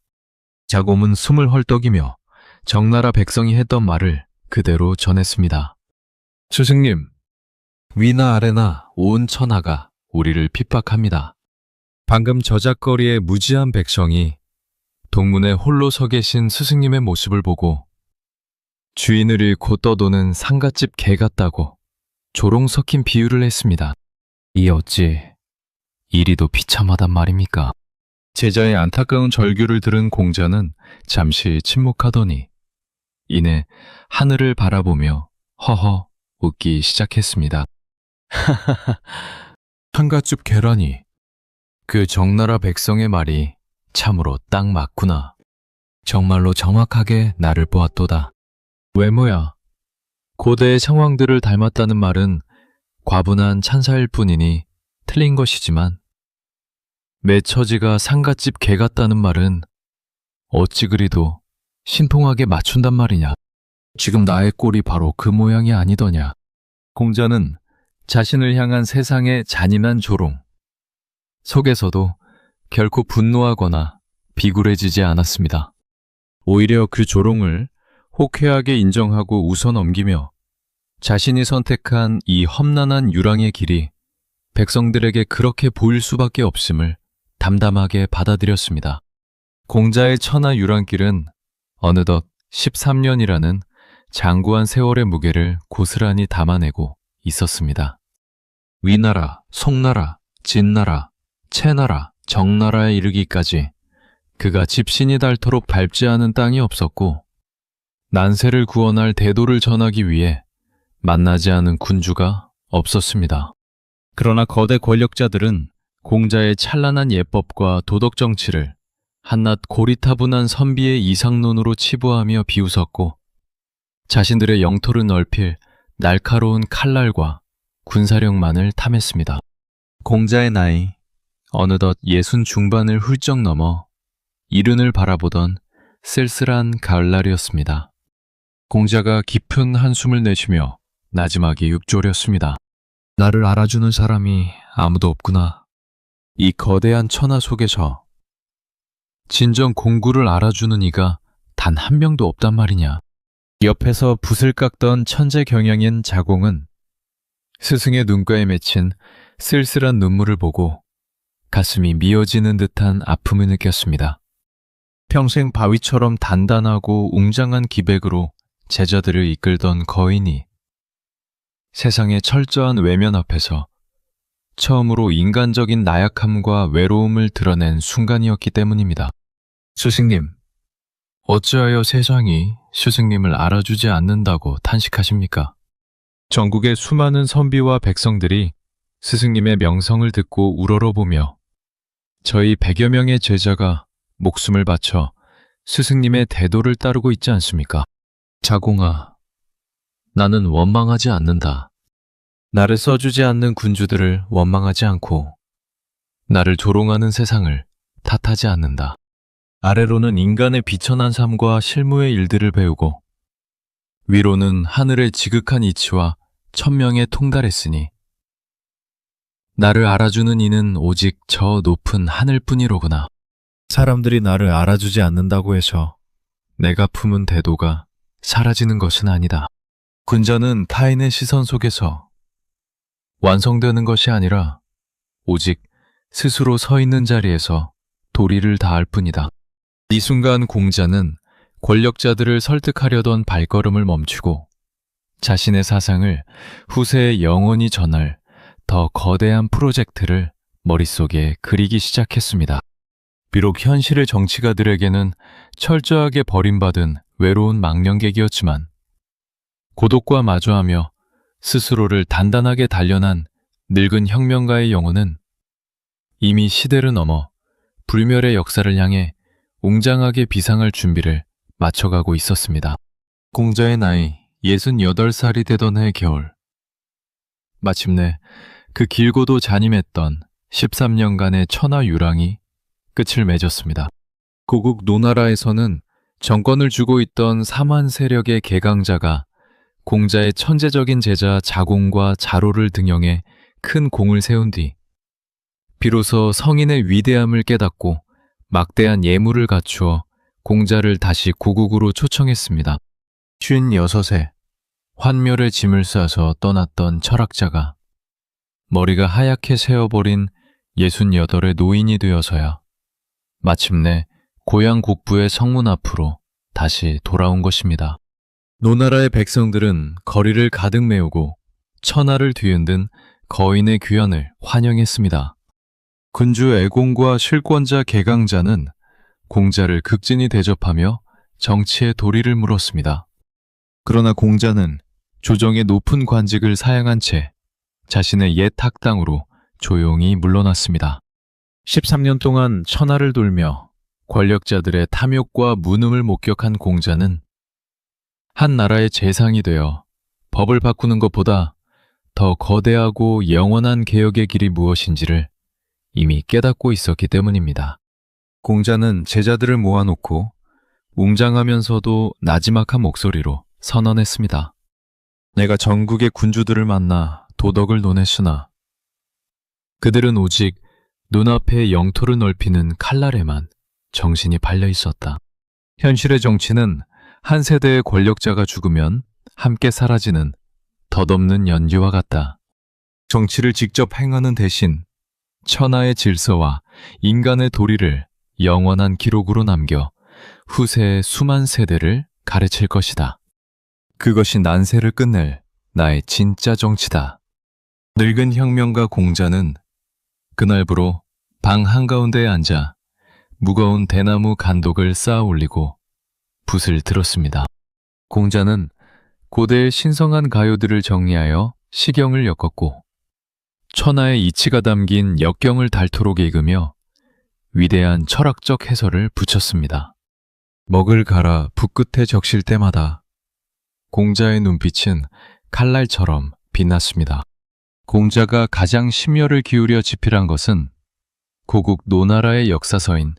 자공은 숨을 헐떡이며 정나라 백성이 했던 말을 그대로 전했습니다. 스승님, 위나 아래나 온 천하가 우리를 핍박합니다. 방금 저작거리의 무지한 백성이 동문에 홀로 서 계신 스승님의 모습을 보고 주인을 잃고 떠도는 상갓집 개 같다고 조롱 섞인 비유를 했습니다. 이 어찌 이리도 비참하단 말입니까? 제자의 안타까운 절규를 들은 공자는 잠시 침묵하더니 이내 하늘을 바라보며 허허 웃기 시작했습니다. 상갓집 개라니, 그 정나라 백성의 말이 참으로 딱 맞구나. 정말로 정확하게 나를 보았도다. 외모야, 고대의 성왕들을 닮았다는 말은 과분한 찬사일 뿐이니 틀린 것이지만 내 처지가 상갓집 개 같다는 말은 어찌 그리도 신통하게 맞춘단 말이냐. 지금 나의 꼴이 바로 그 모양이 아니더냐. 공자는 자신을 향한 세상의 잔인한 조롱 속에서도 결코 분노하거나 비굴해지지 않았습니다. 오히려 그 조롱을 호쾌하게 인정하고 웃어 넘기며 자신이 선택한 이 험난한 유랑의 길이 백성들에게 그렇게 보일 수밖에 없음을 담담하게 받아들였습니다. 공자의 천하 유랑길은 어느덧 13년이라는 장구한 세월의 무게를 고스란히 담아내고 있었습니다. 위나라, 송나라, 진나라, 채나라, 정나라에 이르기까지 그가 집신이 닳도록 밟지 않은 땅이 없었고 난세를 구원할 대도를 전하기 위해 만나지 않은 군주가 없었습니다. 그러나 거대 권력자들은 공자의 찬란한 예법과 도덕 정치를 한낱 고리타분한 선비의 이상론으로 치부하며 비웃었고 자신들의 영토를 넓힐 날카로운 칼날과 군사력만을 탐했습니다. 공자의 나이 어느덧 60 중반을 훌쩍 넘어 이른을 바라보던 쓸쓸한 가을날이었습니다. 공자가 깊은 한숨을 내쉬며 나지막이 읊조렸습니다. 나를 알아주는 사람이 아무도 없구나. 이 거대한 천하 속에서 진정 공구를 알아주는 이가 단 한 명도 없단 말이냐. 옆에서 붓을 깎던 천재 경영인 자공은 스승의 눈가에 맺힌 쓸쓸한 눈물을 보고 가슴이 미어지는 듯한 아픔을 느꼈습니다. 평생 바위처럼 단단하고 웅장한 기백으로 제자들을 이끌던 거인이 세상의 철저한 외면 앞에서 처음으로 인간적인 나약함과 외로움을 드러낸 순간이었기 때문입니다. 스승님, 어찌하여 세상이 스승님을 알아주지 않는다고 탄식하십니까? 전국의 수많은 선비와 백성들이 스승님의 명성을 듣고 우러러보며 저희 100여 명의 제자가 목숨을 바쳐 스승님의 대도를 따르고 있지 않습니까? 자공아, 나는 원망하지 않는다. 나를 써주지 않는 군주들을 원망하지 않고 나를 조롱하는 세상을 탓하지 않는다. 아래로는 인간의 비천한 삶과 실무의 일들을 배우고 위로는 하늘의 지극한 이치와 천명에 통달했으니 나를 알아주는 이는 오직 저 높은 하늘뿐이로구나. 사람들이 나를 알아주지 않는다고 해서 내가 품은 대도가 사라지는 것은 아니다. 군자는 타인의 시선 속에서 완성되는 것이 아니라 오직 스스로 서 있는 자리에서 도리를 다할 뿐이다. 이 순간 공자는 권력자들을 설득하려던 발걸음을 멈추고 자신의 사상을 후세에 영원히 전할 더 거대한 프로젝트를 머릿속에 그리기 시작했습니다. 비록 현실의 정치가들에게는 철저하게 버림받은 외로운 망령객이었지만 고독과 마주하며 스스로를 단단하게 단련한 늙은 혁명가의 영혼은 이미 시대를 넘어 불멸의 역사를 향해 웅장하게 비상할 준비를 맞춰가고 있었습니다. 공자의 나이 68살이 되던 해 겨울, 마침내 그 길고도 잔인했던 13년간의 천하 유랑이 끝을 맺었습니다. 고국 노나라에서는 정권을 쥐고 있던 삼한 세력의 개강자가 공자의 천재적인 제자 자공과 자로를 등용해 큰 공을 세운 뒤 비로소 성인의 위대함을 깨닫고 막대한 예물을 갖추어 공자를 다시 고국으로 초청했습니다. 56세 환멸의 짐을 싸서 떠났던 철학자가 머리가 하얗게 새어버린 68의 노인이 되어서야 마침내 고향 국부의 성문 앞으로 다시 돌아온 것입니다. 노나라의 백성들은 거리를 가득 메우고 천하를 뒤흔든 거인의 귀환을 환영했습니다. 군주 애공과 실권자 개강자는 공자를 극진히 대접하며 정치의 도리를 물었습니다. 그러나 공자는 조정의 높은 관직을 사양한 채 자신의 옛 학당으로 조용히 물러났습니다. 13년 동안 천하를 돌며 권력자들의 탐욕과 무능을 목격한 공자는 한 나라의 재상이 되어 법을 바꾸는 것보다 더 거대하고 영원한 개혁의 길이 무엇인지를 이미 깨닫고 있었기 때문입니다. 공자는 제자들을 모아놓고 웅장하면서도 나지막한 목소리로 선언했습니다. 내가 전국의 군주들을 만나 도덕을 논했으나 그들은 오직 눈앞의 영토를 넓히는 칼날에만 정신이 팔려 있었다. 현실의 정치는 한 세대의 권력자가 죽으면 함께 사라지는 덧없는 연기와 같다. 정치를 직접 행하는 대신 천하의 질서와 인간의 도리를 영원한 기록으로 남겨 후세의 수만 세대를 가르칠 것이다. 그것이 난세를 끝낼 나의 진짜 정치다. 늙은 혁명가 공자는 그날부로 방 한가운데에 앉아 무거운 대나무 간독을 쌓아 올리고 붓을 들었습니다. 공자는 고대의 신성한 가요들을 정리하여 시경을 엮었고 천하의 이치가 담긴 역경을 닳도록 읽으며 위대한 철학적 해설을 붙였습니다. 먹을 갈아 붓 끝에 적실 때마다 공자의 눈빛은 칼날처럼 빛났습니다. 공자가 가장 심혈을 기울여 집필한 것은 고국 노나라의 역사서인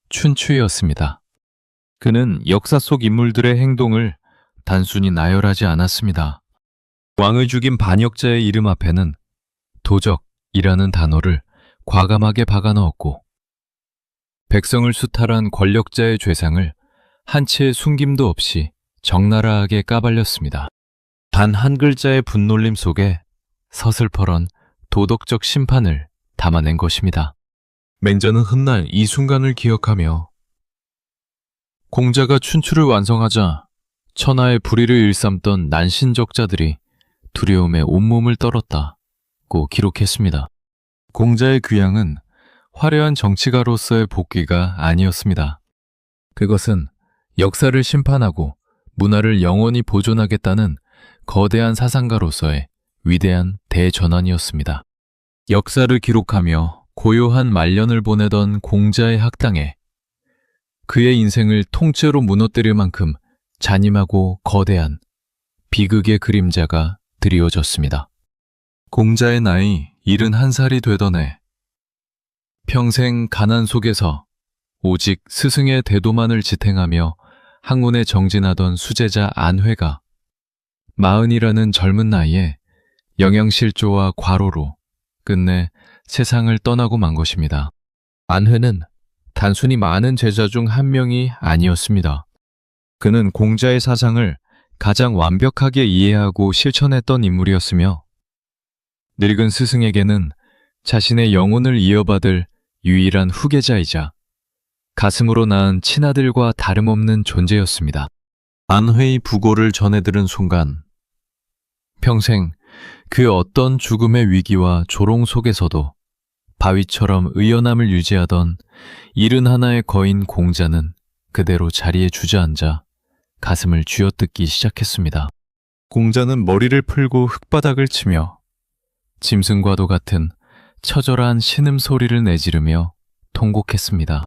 춘추였습니다. 그는 역사 속 인물들의 행동을 단순히 나열하지 않았습니다. 왕을 죽인 반역자의 이름 앞에는 도적이라는 단어를 과감하게 박아 넣었고 백성을 수탈한 권력자의 죄상을 한 채의 숨김도 없이 적나라하게 까발렸습니다. 단 한 글자의 분놀림 속에 서슬퍼런 도덕적 심판을 담아낸 것입니다. 맹자는 훗날 이 순간을 기억하며 공자가 춘추를 완성하자 천하의 불의를 일삼던 난신적자들이 두려움에 온몸을 떨었다고 기록했습니다. 공자의 귀향은 화려한 정치가로서의 복귀가 아니었습니다. 그것은 역사를 심판하고 문화를 영원히 보존하겠다는 거대한 사상가로서의 위대한 대전환이었습니다. 역사를 기록하며 고요한 말년을 보내던 공자의 학당에 그의 인생을 통째로 무너뜨릴 만큼 잔인하고 거대한 비극의 그림자가 드리워졌습니다. 공자의 나이 71살이 되던 해 평생 가난 속에서 오직 스승의 대도만을 지탱하며 학문에 정진하던 수제자 안회가 40이라는 젊은 나이에 영양실조와 과로로 끝내 세상을 떠나고 만 것입니다. 안회는 단순히 많은 제자 중 한 명이 아니었습니다. 그는 공자의 사상을 가장 완벽하게 이해하고 실천했던 인물이었으며 늙은 스승에게는 자신의 영혼을 이어받을 유일한 후계자이자 가슴으로 낳은 친아들과 다름없는 존재였습니다. 안회의 부고를 전해들은 순간 평생 그 어떤 죽음의 위기와 조롱 속에서도 바위처럼 의연함을 유지하던 71의 거인 공자는 그대로 자리에 주저앉아 가슴을 쥐어뜯기 시작했습니다. 공자는 머리를 풀고 흙바닥을 치며 짐승과도 같은 처절한 신음소리를 내지르며 통곡했습니다.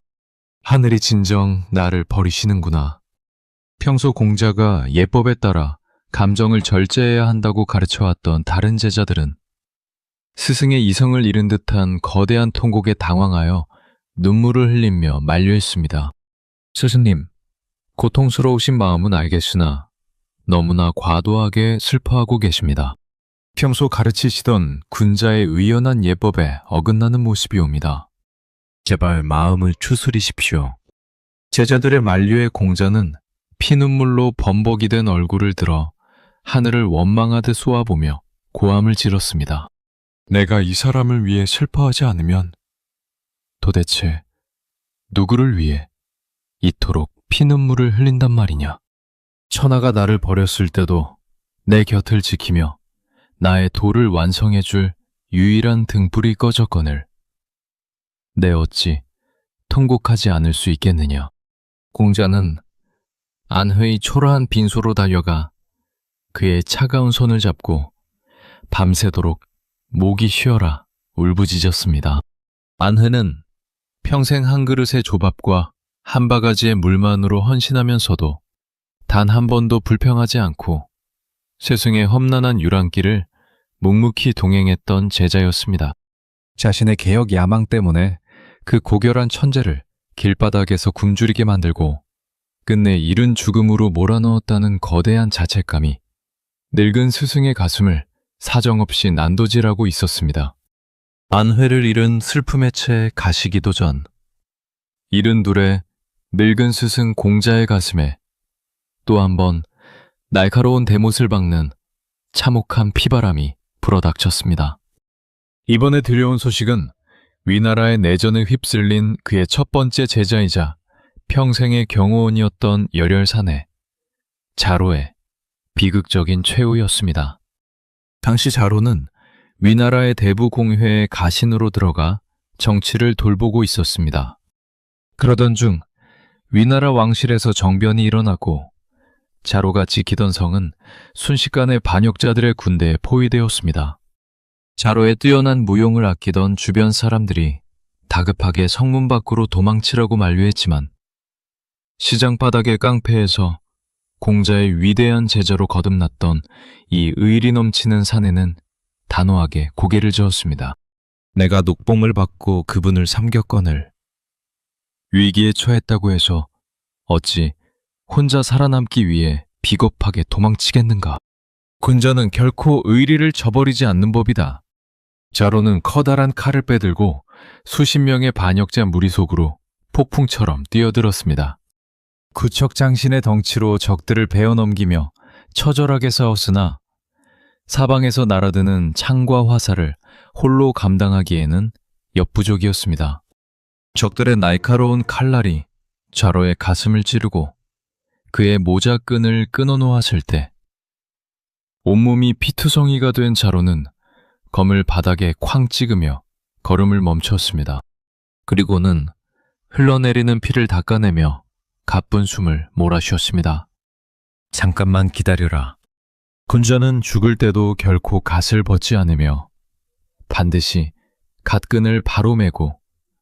하늘이 진정 나를 버리시는구나. 평소 공자가 예법에 따라 감정을 절제해야 한다고 가르쳐왔던 다른 제자들은 스승의 이성을 잃은 듯한 거대한 통곡에 당황하여 눈물을 흘리며 만류했습니다. 스승님, 고통스러우신 마음은 알겠으나 너무나 과도하게 슬퍼하고 계십니다. 평소 가르치시던 군자의 의연한 예법에 어긋나는 모습이옵니다. 제발 마음을 추스리십시오. 제자들의 만류에 공자는 피눈물로 범벅이 된 얼굴을 들어 하늘을 원망하듯 쏘아보며 고함을 질렀습니다. 내가 이 사람을 위해 슬퍼하지 않으면 도대체 누구를 위해 이토록 피눈물을 흘린단 말이냐. 천하가 나를 버렸을 때도 내 곁을 지키며 나의 도를 완성해줄 유일한 등불이 꺼졌거늘 내 어찌 통곡하지 않을 수 있겠느냐. 공자는 안회의 초라한 빈소로 달려가 그의 차가운 손을 잡고 밤새도록 목이 쉬어라 울부짖었습니다. 안회는 평생 한 그릇의 조밥과 한 바가지의 물만으로 헌신하면서도 단 한 번도 불평하지 않고 스승의 험난한 유랑길을 묵묵히 동행했던 제자였습니다. 자신의 개혁 야망 때문에 그 고결한 천재를 길바닥에서 굶주리게 만들고 끝내 이른 죽음으로 몰아넣었다는 거대한 자책감이 늙은 스승의 가슴을 사정없이 난도질하고 있었습니다. 안회를 잃은 슬픔의 채 가시기도 전 72의 늙은 스승 공자의 가슴에 또 한 번 날카로운 대못을 박는 참혹한 피바람이 불어닥쳤습니다. 이번에 들려온 소식은 위나라의 내전에 휩쓸린 그의 첫 번째 제자이자 평생의 경호원이었던 열혈사내 자로의 비극적인 최후였습니다. 당시 자로는 위나라의 대부공회의 가신으로 들어가 정치를 돌보고 있었습니다. 그러던 중 위나라 왕실에서 정변이 일어나고 자로가 지키던 성은 순식간에 반역자들의 군대에 포위되었습니다. 자로의 뛰어난 무용을 아끼던 주변 사람들이 다급하게 성문 밖으로 도망치라고 만류했지만 시장 바닥의 깡패에서 공자의 위대한 제자로 거듭났던 이 의리 넘치는 사내는 단호하게 고개를 저었습니다. 내가 녹봉을 받고 그분을 삼겼거늘 위기에 처했다고 해서 어찌 혼자 살아남기 위해 비겁하게 도망치겠는가. 군자는 결코 의리를 저버리지 않는 법이다. 자로는 커다란 칼을 빼들고 수십 명의 반역자 무리 속으로 폭풍처럼 뛰어들었습니다. 구척장신의 덩치로 적들을 베어넘기며 처절하게 싸웠으나 사방에서 날아드는 창과 화살을 홀로 감당하기에는 역부족이었습니다. 적들의 날카로운 칼날이 자로의 가슴을 찌르고 그의 모자끈을 끊어놓았을 때 온몸이 피투성이가 된 자로는 검을 바닥에 쾅 찍으며 걸음을 멈췄습니다. 그리고는 흘러내리는 피를 닦아내며 가쁜 숨을 몰아쉬었습니다. 잠깐만 기다려라. 군자는 죽을 때도 결코 갓을 벗지 않으며 반드시 갓끈을 바로 메고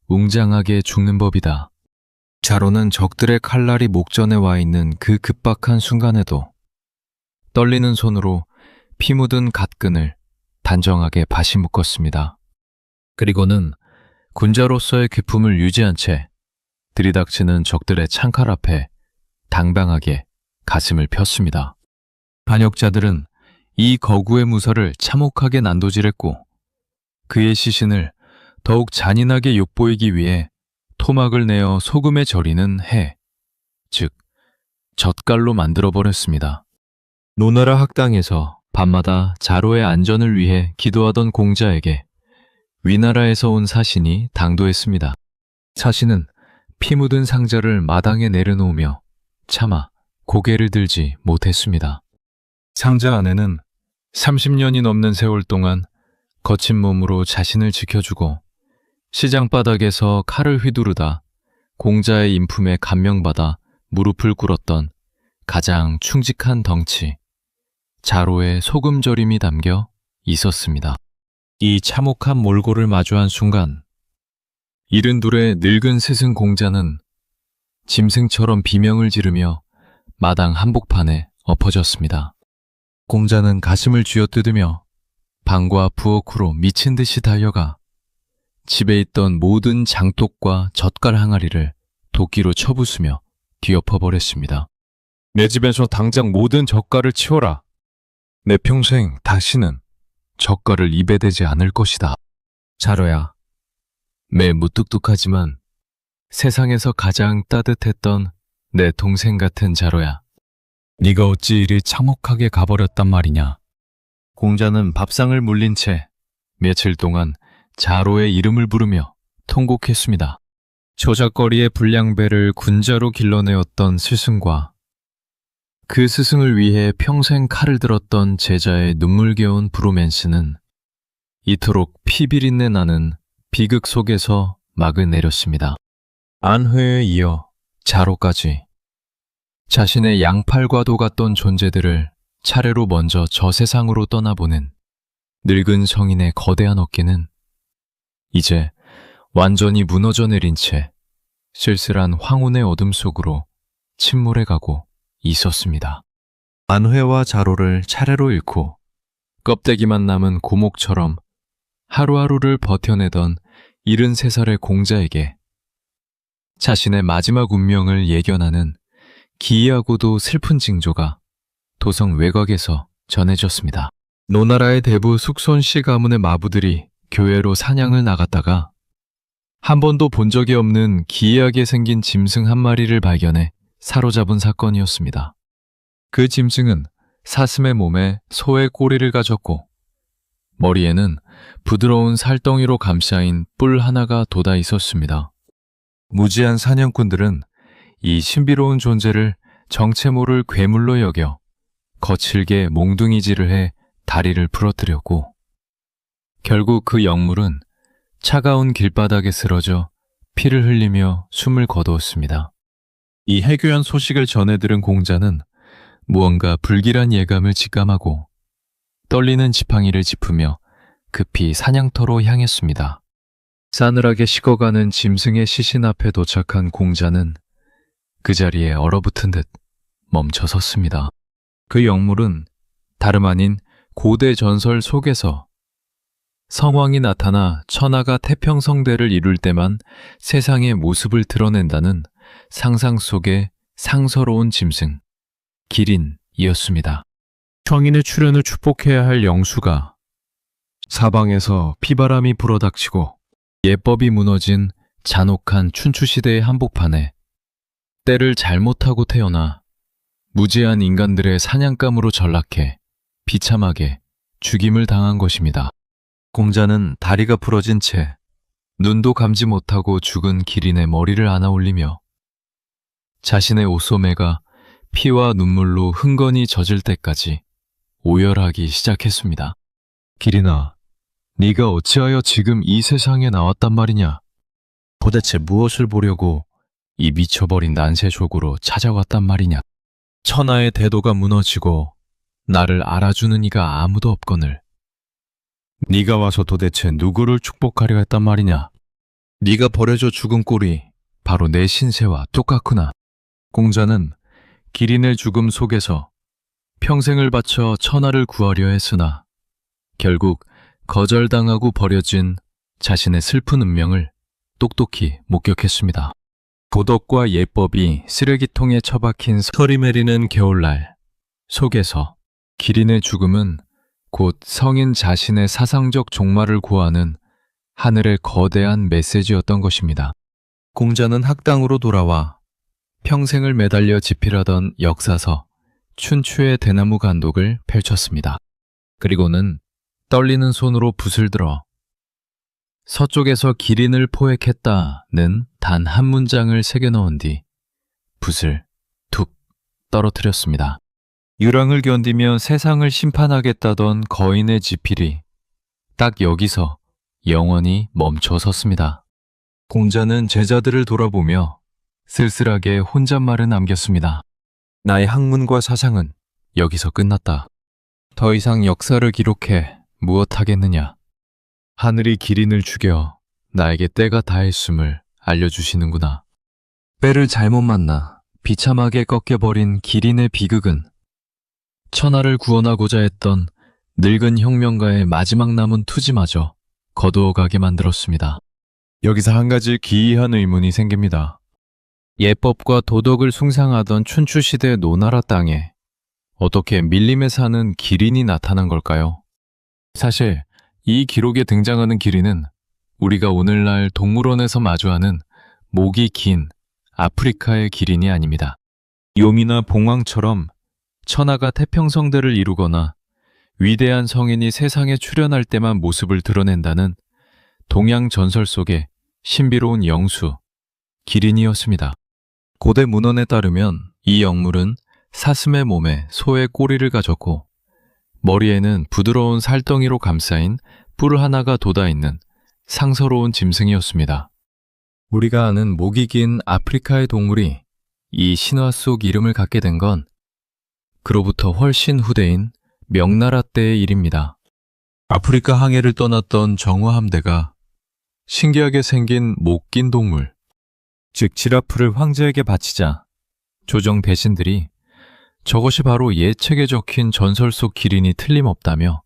웅장하게 죽는 법이다. 자로는 적들의 칼날이 목전에 와 있는 그 급박한 순간에도 떨리는 손으로 피 묻은 갓끈을 단정하게 바시 묶었습니다. 그리고는 군자로서의 기품을 유지한 채 들이닥치는 적들의 창칼 앞에 당당하게 가슴을 폈습니다. 반역자들은 이 거구의 무서를 참혹하게 난도질했고 그의 시신을 더욱 잔인하게 엿보이기 위해 토막을 내어 소금에 절이는 해, 즉 젓갈로 만들어버렸습니다. 노나라 학당에서 밤마다 자로의 안전을 위해 기도하던 공자에게 위나라에서 온 사신이 당도했습니다. 사신은 피 묻은 상자를 마당에 내려놓으며 차마 고개를 들지 못했습니다. 상자 안에는 30년이 넘는 세월 동안 거친 몸으로 자신을 지켜주고 시장 바닥에서 칼을 휘두르다 공자의 인품에 감명받아 무릎을 꿇었던 가장 충직한 덩치, 자로의 소금절임이 담겨 있었습니다. 이 참혹한 몰골을 마주한 순간 72의 늙은 스승 공자는 짐승처럼 비명을 지르며 마당 한복판에 엎어졌습니다. 공자는 가슴을 쥐어뜯으며 방과 부엌으로 미친 듯이 달려가 집에 있던 모든 장독과 젓갈 항아리를 도끼로 쳐부수며 뒤엎어버렸습니다. 내 집에서 당장 모든 젓갈을 치워라. 내 평생 다시는 젓갈을 입에 대지 않을 것이다. 자로야, 매 무뚝뚝하지만 세상에서 가장 따뜻했던 내 동생 같은 자로야. 네가 어찌 이리 참혹하게 가버렸단 말이냐. 공자는 밥상을 물린 채 며칠 동안 자로의 이름을 부르며 통곡했습니다. 조작거리의 불량배를 군자로 길러내었던 스승과 그 스승을 위해 평생 칼을 들었던 제자의 눈물겨운 브로맨스는 이토록 피비린내 나는 비극 속에서 막을 내렸습니다. 안회에 이어 자로까지 자신의 양팔과도 같던 존재들을 차례로 먼저 저 세상으로 떠나보는 늙은 성인의 거대한 어깨는 이제 완전히 무너져 내린 채 쓸쓸한 황혼의 어둠 속으로 침몰해가고 있었습니다. 안회와 자로를 차례로 잃고 껍데기만 남은 고목처럼 하루하루를 버텨내던 73살의 공자에게 자신의 마지막 운명을 예견하는 기이하고도 슬픈 징조가 도성 외곽에서 전해졌습니다. 노나라의 대부 숙손씨 가문의 마부들이 교회로 사냥을 나갔다가 한 번도 본 적이 없는 기이하게 생긴 짐승 한 마리를 발견해 사로잡은 사건이었습니다. 그 짐승은 사슴의 몸에 소의 꼬리를 가졌고 머리에는 부드러운 살덩이로 감싸인 뿔 하나가 돋아 있었습니다. 무지한 사냥꾼들은 이 신비로운 존재를 정체 모를 괴물로 여겨 거칠게 몽둥이질을 해 다리를 부러뜨렸고 결국 그 영물은 차가운 길바닥에 쓰러져 피를 흘리며 숨을 거두었습니다. 이 해교한 소식을 전해 들은 공자는 무언가 불길한 예감을 직감하고 떨리는 지팡이를 짚으며 급히 사냥터로 향했습니다. 싸늘하게 식어가는 짐승의 시신 앞에 도착한 공자는 그 자리에 얼어붙은 듯 멈춰섰습니다. 그 영물은 다름 아닌 고대 전설 속에서 성왕이 나타나 천하가 태평성대를 이룰 때만 세상의 모습을 드러낸다는 상상 속의 상서로운 짐승, 기린이었습니다. 성인의 출현을 축복해야 할 영수가 사방에서 피바람이 불어닥치고 예법이 무너진 잔혹한 춘추시대의 한복판에 때를 잘못하고 태어나 무지한 인간들의 사냥감으로 전락해 비참하게 죽임을 당한 것입니다. 공자는 다리가 부러진 채 눈도 감지 못하고 죽은 기린의 머리를 안아 올리며 자신의 옷소매가 피와 눈물로 흥건히 젖을 때까지 오열하기 시작했습니다. 기린아, 네가 어찌하여 지금 이 세상에 나왔단 말이냐? 도대체 무엇을 보려고 이 미쳐버린 난세족으로 찾아왔단 말이냐? 천하의 대도가 무너지고 나를 알아주는 이가 아무도 없거늘 네가 와서 도대체 누구를 축복하려 했단 말이냐? 네가 버려져 죽은 꼴이 바로 내 신세와 똑같구나. 공자는 기린의 죽음 속에서 평생을 바쳐 천하를 구하려 했으나 결국 거절당하고 버려진 자신의 슬픈 운명을 똑똑히 목격했습니다. 도덕과 예법이 쓰레기통에 처박힌 서리 내리는 겨울날 속에서 기린의 죽음은 곧 성인 자신의 사상적 종말을 구하는 하늘의 거대한 메시지였던 것입니다. 공자는 학당으로 돌아와 평생을 매달려 집필하던 역사서 춘추의 대나무 간독을 펼쳤습니다. 그리고는 떨리는 손으로 붓을 들어 서쪽에서 기린을 포획했다는 단 한 문장을 새겨 넣은 뒤 붓을 툭 떨어뜨렸습니다. 유랑을 견디며 세상을 심판하겠다던 거인의 지필이 딱 여기서 영원히 멈춰 섰습니다. 공자는 제자들을 돌아보며 쓸쓸하게 혼잣말을 남겼습니다. 나의 학문과 사상은 여기서 끝났다. 더 이상 역사를 기록해 무엇하겠느냐. 하늘이 기린을 죽여 나에게 때가 다했음을 알려주시는구나. 때를 잘못 만나 비참하게 꺾여버린 기린의 비극은 천하를 구원하고자 했던 늙은 혁명가의 마지막 남은 투지마저 거두어가게 만들었습니다. 여기서 한 가지 기이한 의문이 생깁니다. 예법과 도덕을 숭상하던 춘추시대 노나라 땅에 어떻게 밀림에 사는 기린이 나타난 걸까요? 사실 이 기록에 등장하는 기린은 우리가 오늘날 동물원에서 마주하는 목이 긴 아프리카의 기린이 아닙니다. 요미나 봉황처럼 천하가 태평성대를 이루거나 위대한 성인이 세상에 출현할 때만 모습을 드러낸다는 동양 전설 속의 신비로운 영수, 기린이었습니다. 고대 문헌에 따르면 이 영물은 사슴의 몸에 소의 꼬리를 가졌고 머리에는 부드러운 살덩이로 감싸인 뿔 하나가 돋아있는 상서로운 짐승이었습니다. 우리가 아는 목이 긴 아프리카의 동물이 이 신화 속 이름을 갖게 된 건 그로부터 훨씬 후대인 명나라 때의 일입니다. 아프리카 항해를 떠났던 정화 함대가 신기하게 생긴 목 긴 동물, 즉 지라프를 황제에게 바치자 조정 대신들이 저것이 바로 예책에 적힌 전설 속 기린이 틀림없다며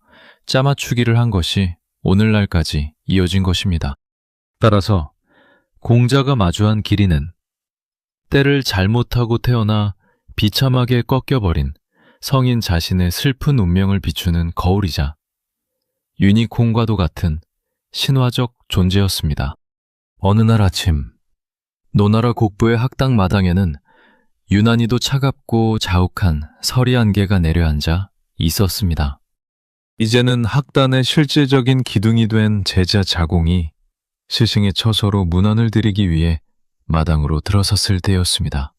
짜맞추기를 한 것이 오늘날까지 이어진 것입니다. 따라서 공자가 마주한 기린은 때를 잘못하고 태어나 비참하게 꺾여버린 성인 자신의 슬픈 운명을 비추는 거울이자 유니콘과도 같은 신화적 존재였습니다. 어느 날 아침, 노나라 곡부의 학당 마당에는 유난히도 차갑고 자욱한 서리 안개가 내려앉아 있었습니다. 이제는 학단의 실제적인 기둥이 된 제자 자공이 스승의 처소로 문안을 드리기 위해 마당으로 들어섰을 때였습니다.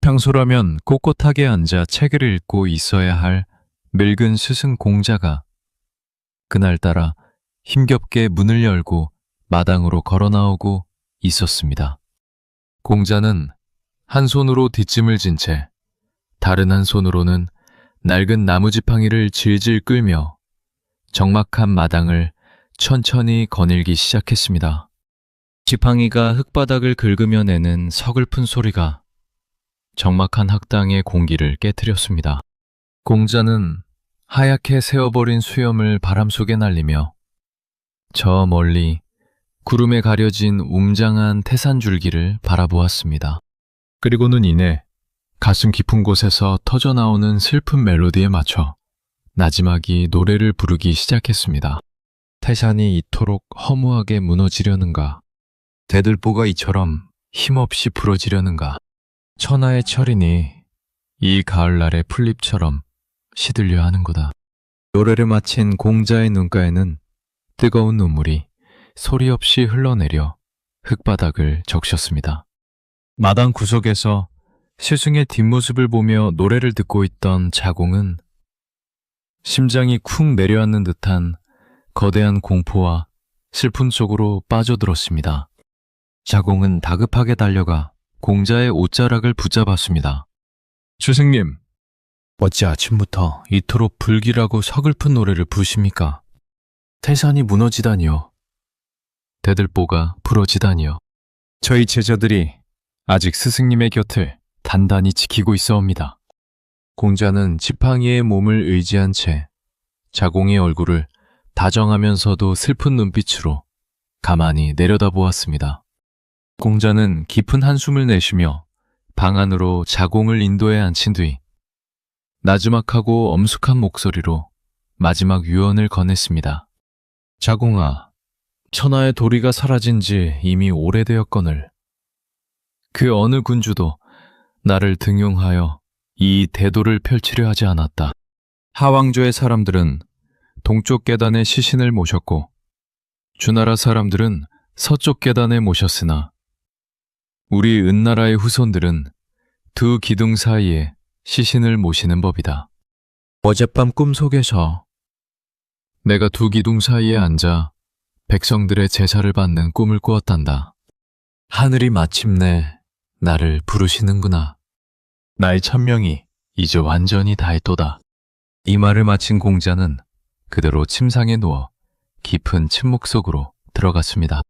평소라면 꼿꼿하게 앉아 책을 읽고 있어야 할 늙은 스승 공자가 그날따라 힘겹게 문을 열고 마당으로 걸어 나오고 있었습니다. 공자는 한 손으로 뒷짐을 진 채 다른 한 손으로는 낡은 나무지팡이를 질질 끌며 적막한 마당을 천천히 거닐기 시작했습니다. 지팡이가 흙바닥을 긁으며 내는 서글픈 소리가 적막한 학당의 공기를 깨트렸습니다. 공자는 하얗게 새어버린 수염을 바람 속에 날리며 저 멀리 구름에 가려진 웅장한 태산줄기를 바라보았습니다. 그리고는 이내 가슴 깊은 곳에서 터져나오는 슬픈 멜로디에 맞춰 나지막이 노래를 부르기 시작했습니다. 태산이 이토록 허무하게 무너지려는가? 대들보가 이처럼 힘없이 부러지려는가? 천하의 철이니 이 가을날의 풀잎처럼 시들려 하는구나. 노래를 마친 공자의 눈가에는 뜨거운 눈물이 소리 없이 흘러내려 흙바닥을 적셨습니다. 마당 구석에서 스승의 뒷모습을 보며 노래를 듣고 있던 자공은 심장이 쿵 내려앉는 듯한 거대한 공포와 슬픔 속으로 빠져들었습니다. 자공은 다급하게 달려가 공자의 옷자락을 붙잡았습니다. 스승님, 어찌 아침부터 이토록 불길하고 서글픈 노래를 부르십니까? 태산이 무너지다니요. 대들보가 부러지다니요. 저희 제자들이 아직 스승님의 곁을 단단히 지키고 있어옵니다. 공자는 지팡이의 몸을 의지한 채 자공의 얼굴을 다정하면서도 슬픈 눈빛으로 가만히 내려다보았습니다. 공자는 깊은 한숨을 내쉬며 방 안으로 자공을 인도해 앉힌 뒤 나지막하고 엄숙한 목소리로 마지막 유언을 건넸습니다. 자공아, 천하의 도리가 사라진 지 이미 오래되었거늘 그 어느 군주도 나를 등용하여 이 대도를 펼치려 하지 않았다. 하왕조의 사람들은 동쪽 계단에 시신을 모셨고 주나라 사람들은 서쪽 계단에 모셨으나 우리 은나라의 후손들은 두 기둥 사이에 시신을 모시는 법이다. 어젯밤 꿈속에서 내가 두 기둥 사이에 앉아 백성들의 제사를 받는 꿈을 꾸었단다. 하늘이 마침내 나를 부르시는구나. 나의 천명이 이제 완전히 다했도다. 이 말을 마친 공자는 그대로 침상에 누워 깊은 침묵 속으로 들어갔습니다.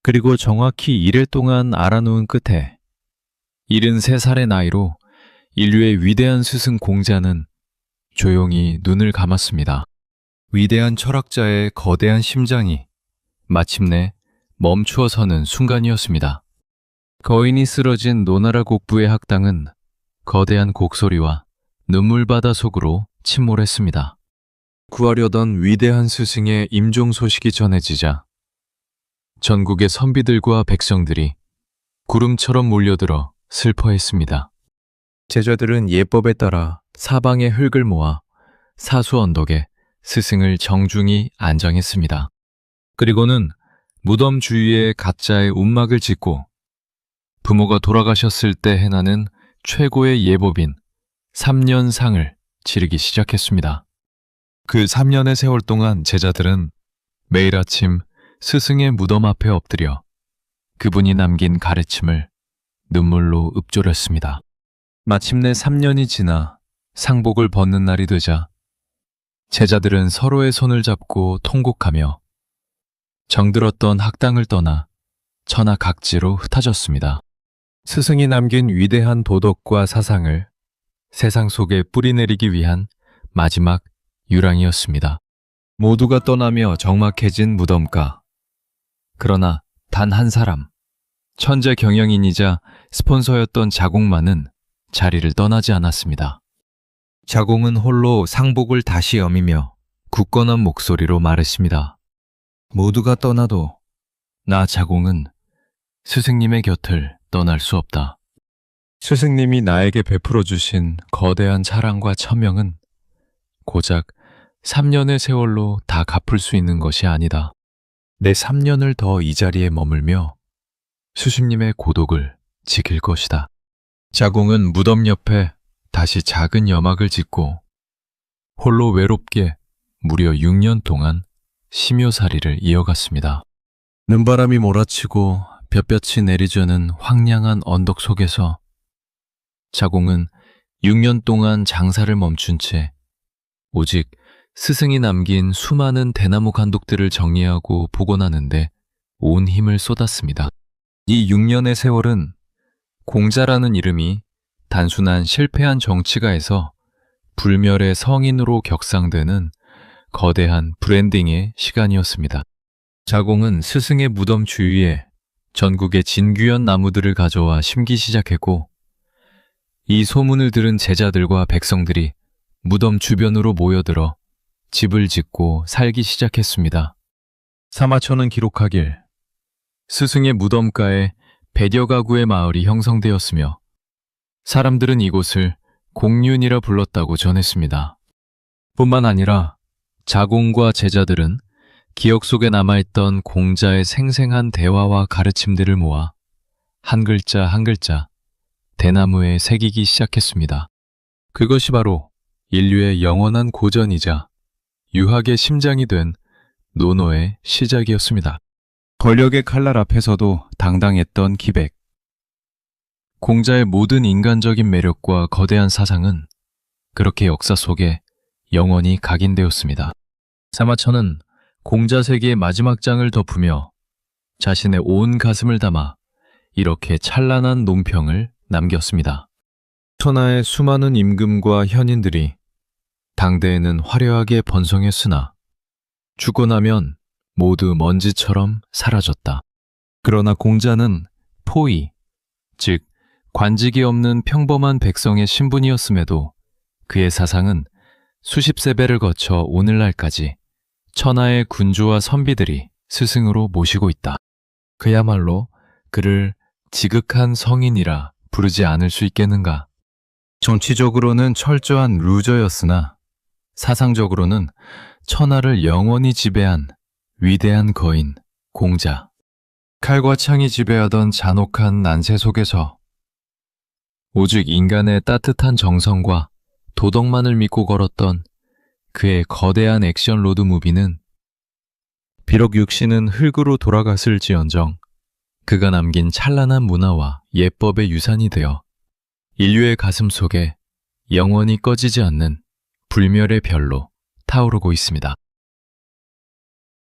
그리고 정확히 1일 동안 알아놓은 끝에 73살의 나이로 인류의 위대한 스승 공자는 조용히 눈을 감았습니다. 위대한 철학자의 거대한 심장이 마침내 멈추어 서는 순간이었습니다. 거인이 쓰러진 노나라 곡부의 학당은 거대한 곡소리와 눈물바다 속으로 침몰했습니다. 구하려던 위대한 스승의 임종 소식이 전해지자 전국의 선비들과 백성들이 구름처럼 몰려들어 슬퍼했습니다. 제자들은 예법에 따라 사방의 흙을 모아 사수 언덕에 스승을 정중히 안장했습니다. 그리고는 무덤 주위에 가짜의 움막을 짓고 부모가 돌아가셨을 때 해나는 최고의 예법인 3년상을 치르기 시작했습니다. 그 3년의 세월 동안 제자들은 매일 아침 스승의 무덤 앞에 엎드려 그분이 남긴 가르침을 눈물로 읊조렸습니다. 마침내 3년이 지나 상복을 벗는 날이 되자 제자들은 서로의 손을 잡고 통곡하며 정들었던 학당을 떠나 천하 각지로 흩어졌습니다. 스승이 남긴 위대한 도덕과 사상을 세상 속에 뿌리내리기 위한 마지막 유랑이었습니다. 모두가 떠나며 적막해진 무덤가. 그러나 단 한 사람, 천재 경영인이자 스폰서였던 자공만은 자리를 떠나지 않았습니다. 자공은 홀로 상복을 다시 여미며 굳건한 목소리로 말했습니다. 모두가 떠나도 나 자공은 스승님의 곁을 떠날 수 없다. 스승님이 나에게 베풀어 주신 거대한 사랑과 천명은 고작 3년의 세월로 다 갚을 수 있는 것이 아니다. 내 3년을 더 이 자리에 머물며 스승님의 고독을 지킬 것이다. 자공은 무덤 옆에 다시 작은 여막을 짓고 홀로 외롭게 무려 6년 동안 심요살이를 이어갔습니다. 눈바람이 몰아치고 볕볕이 내리쬐는 황량한 언덕 속에서 자공은 6년 동안 장사를 멈춘 채 오직 스승이 남긴 수많은 대나무 간독들을 정리하고 복원하는데 온 힘을 쏟았습니다. 이 6년의 세월은 공자라는 이름이 단순한 실패한 정치가에서 불멸의 성인으로 격상되는 거대한 브랜딩의 시간이었습니다. 자공은 스승의 무덤 주위에 전국의 진귀한 나무들을 가져와 심기 시작했고 이 소문을 들은 제자들과 백성들이 무덤 주변으로 모여들어 집을 짓고 살기 시작했습니다. 사마천은 기록하길 스승의 무덤가에 100여 가구의 마을이 형성되었으며 사람들은 이곳을 공륜이라 불렀다고 전했습니다. 뿐만 아니라 자공과 제자들은 기억 속에 남아있던 공자의 생생한 대화와 가르침들을 모아 한 글자 한 글자 대나무에 새기기 시작했습니다. 그것이 바로 인류의 영원한 고전이자 유학의 심장이 된 논어의 시작이었습니다. 권력의 칼날 앞에서도 당당했던 기백. 공자의 모든 인간적인 매력과 거대한 사상은 그렇게 역사 속에 영원히 각인되었습니다. 사마천은 공자 세계의 마지막 장을 덮으며 자신의 온 가슴을 담아 이렇게 찬란한 논평을 남겼습니다. 천하의 수많은 임금과 현인들이 당대에는 화려하게 번성했으나 죽고 나면 모두 먼지처럼 사라졌다. 그러나 공자는 포의, 즉 관직이 없는 평범한 백성의 신분이었음에도 그의 사상은 수십 세배를 거쳐 오늘날까지 천하의 군주와 선비들이 스승으로 모시고 있다. 그야말로 그를 지극한 성인이라 부르지 않을 수 있겠는가? 정치적으로는 철저한 루저였으나 사상적으로는 천하를 영원히 지배한 위대한 거인, 공자. 칼과 창이 지배하던 잔혹한 난세 속에서 오직 인간의 따뜻한 정성과 도덕만을 믿고 걸었던 그의 거대한 액션 로드무비는 비록 육신은 흙으로 돌아갔을지언정 그가 남긴 찬란한 문화와 예법의 유산이 되어 인류의 가슴 속에 영원히 꺼지지 않는 불멸의 별로 타오르고 있습니다.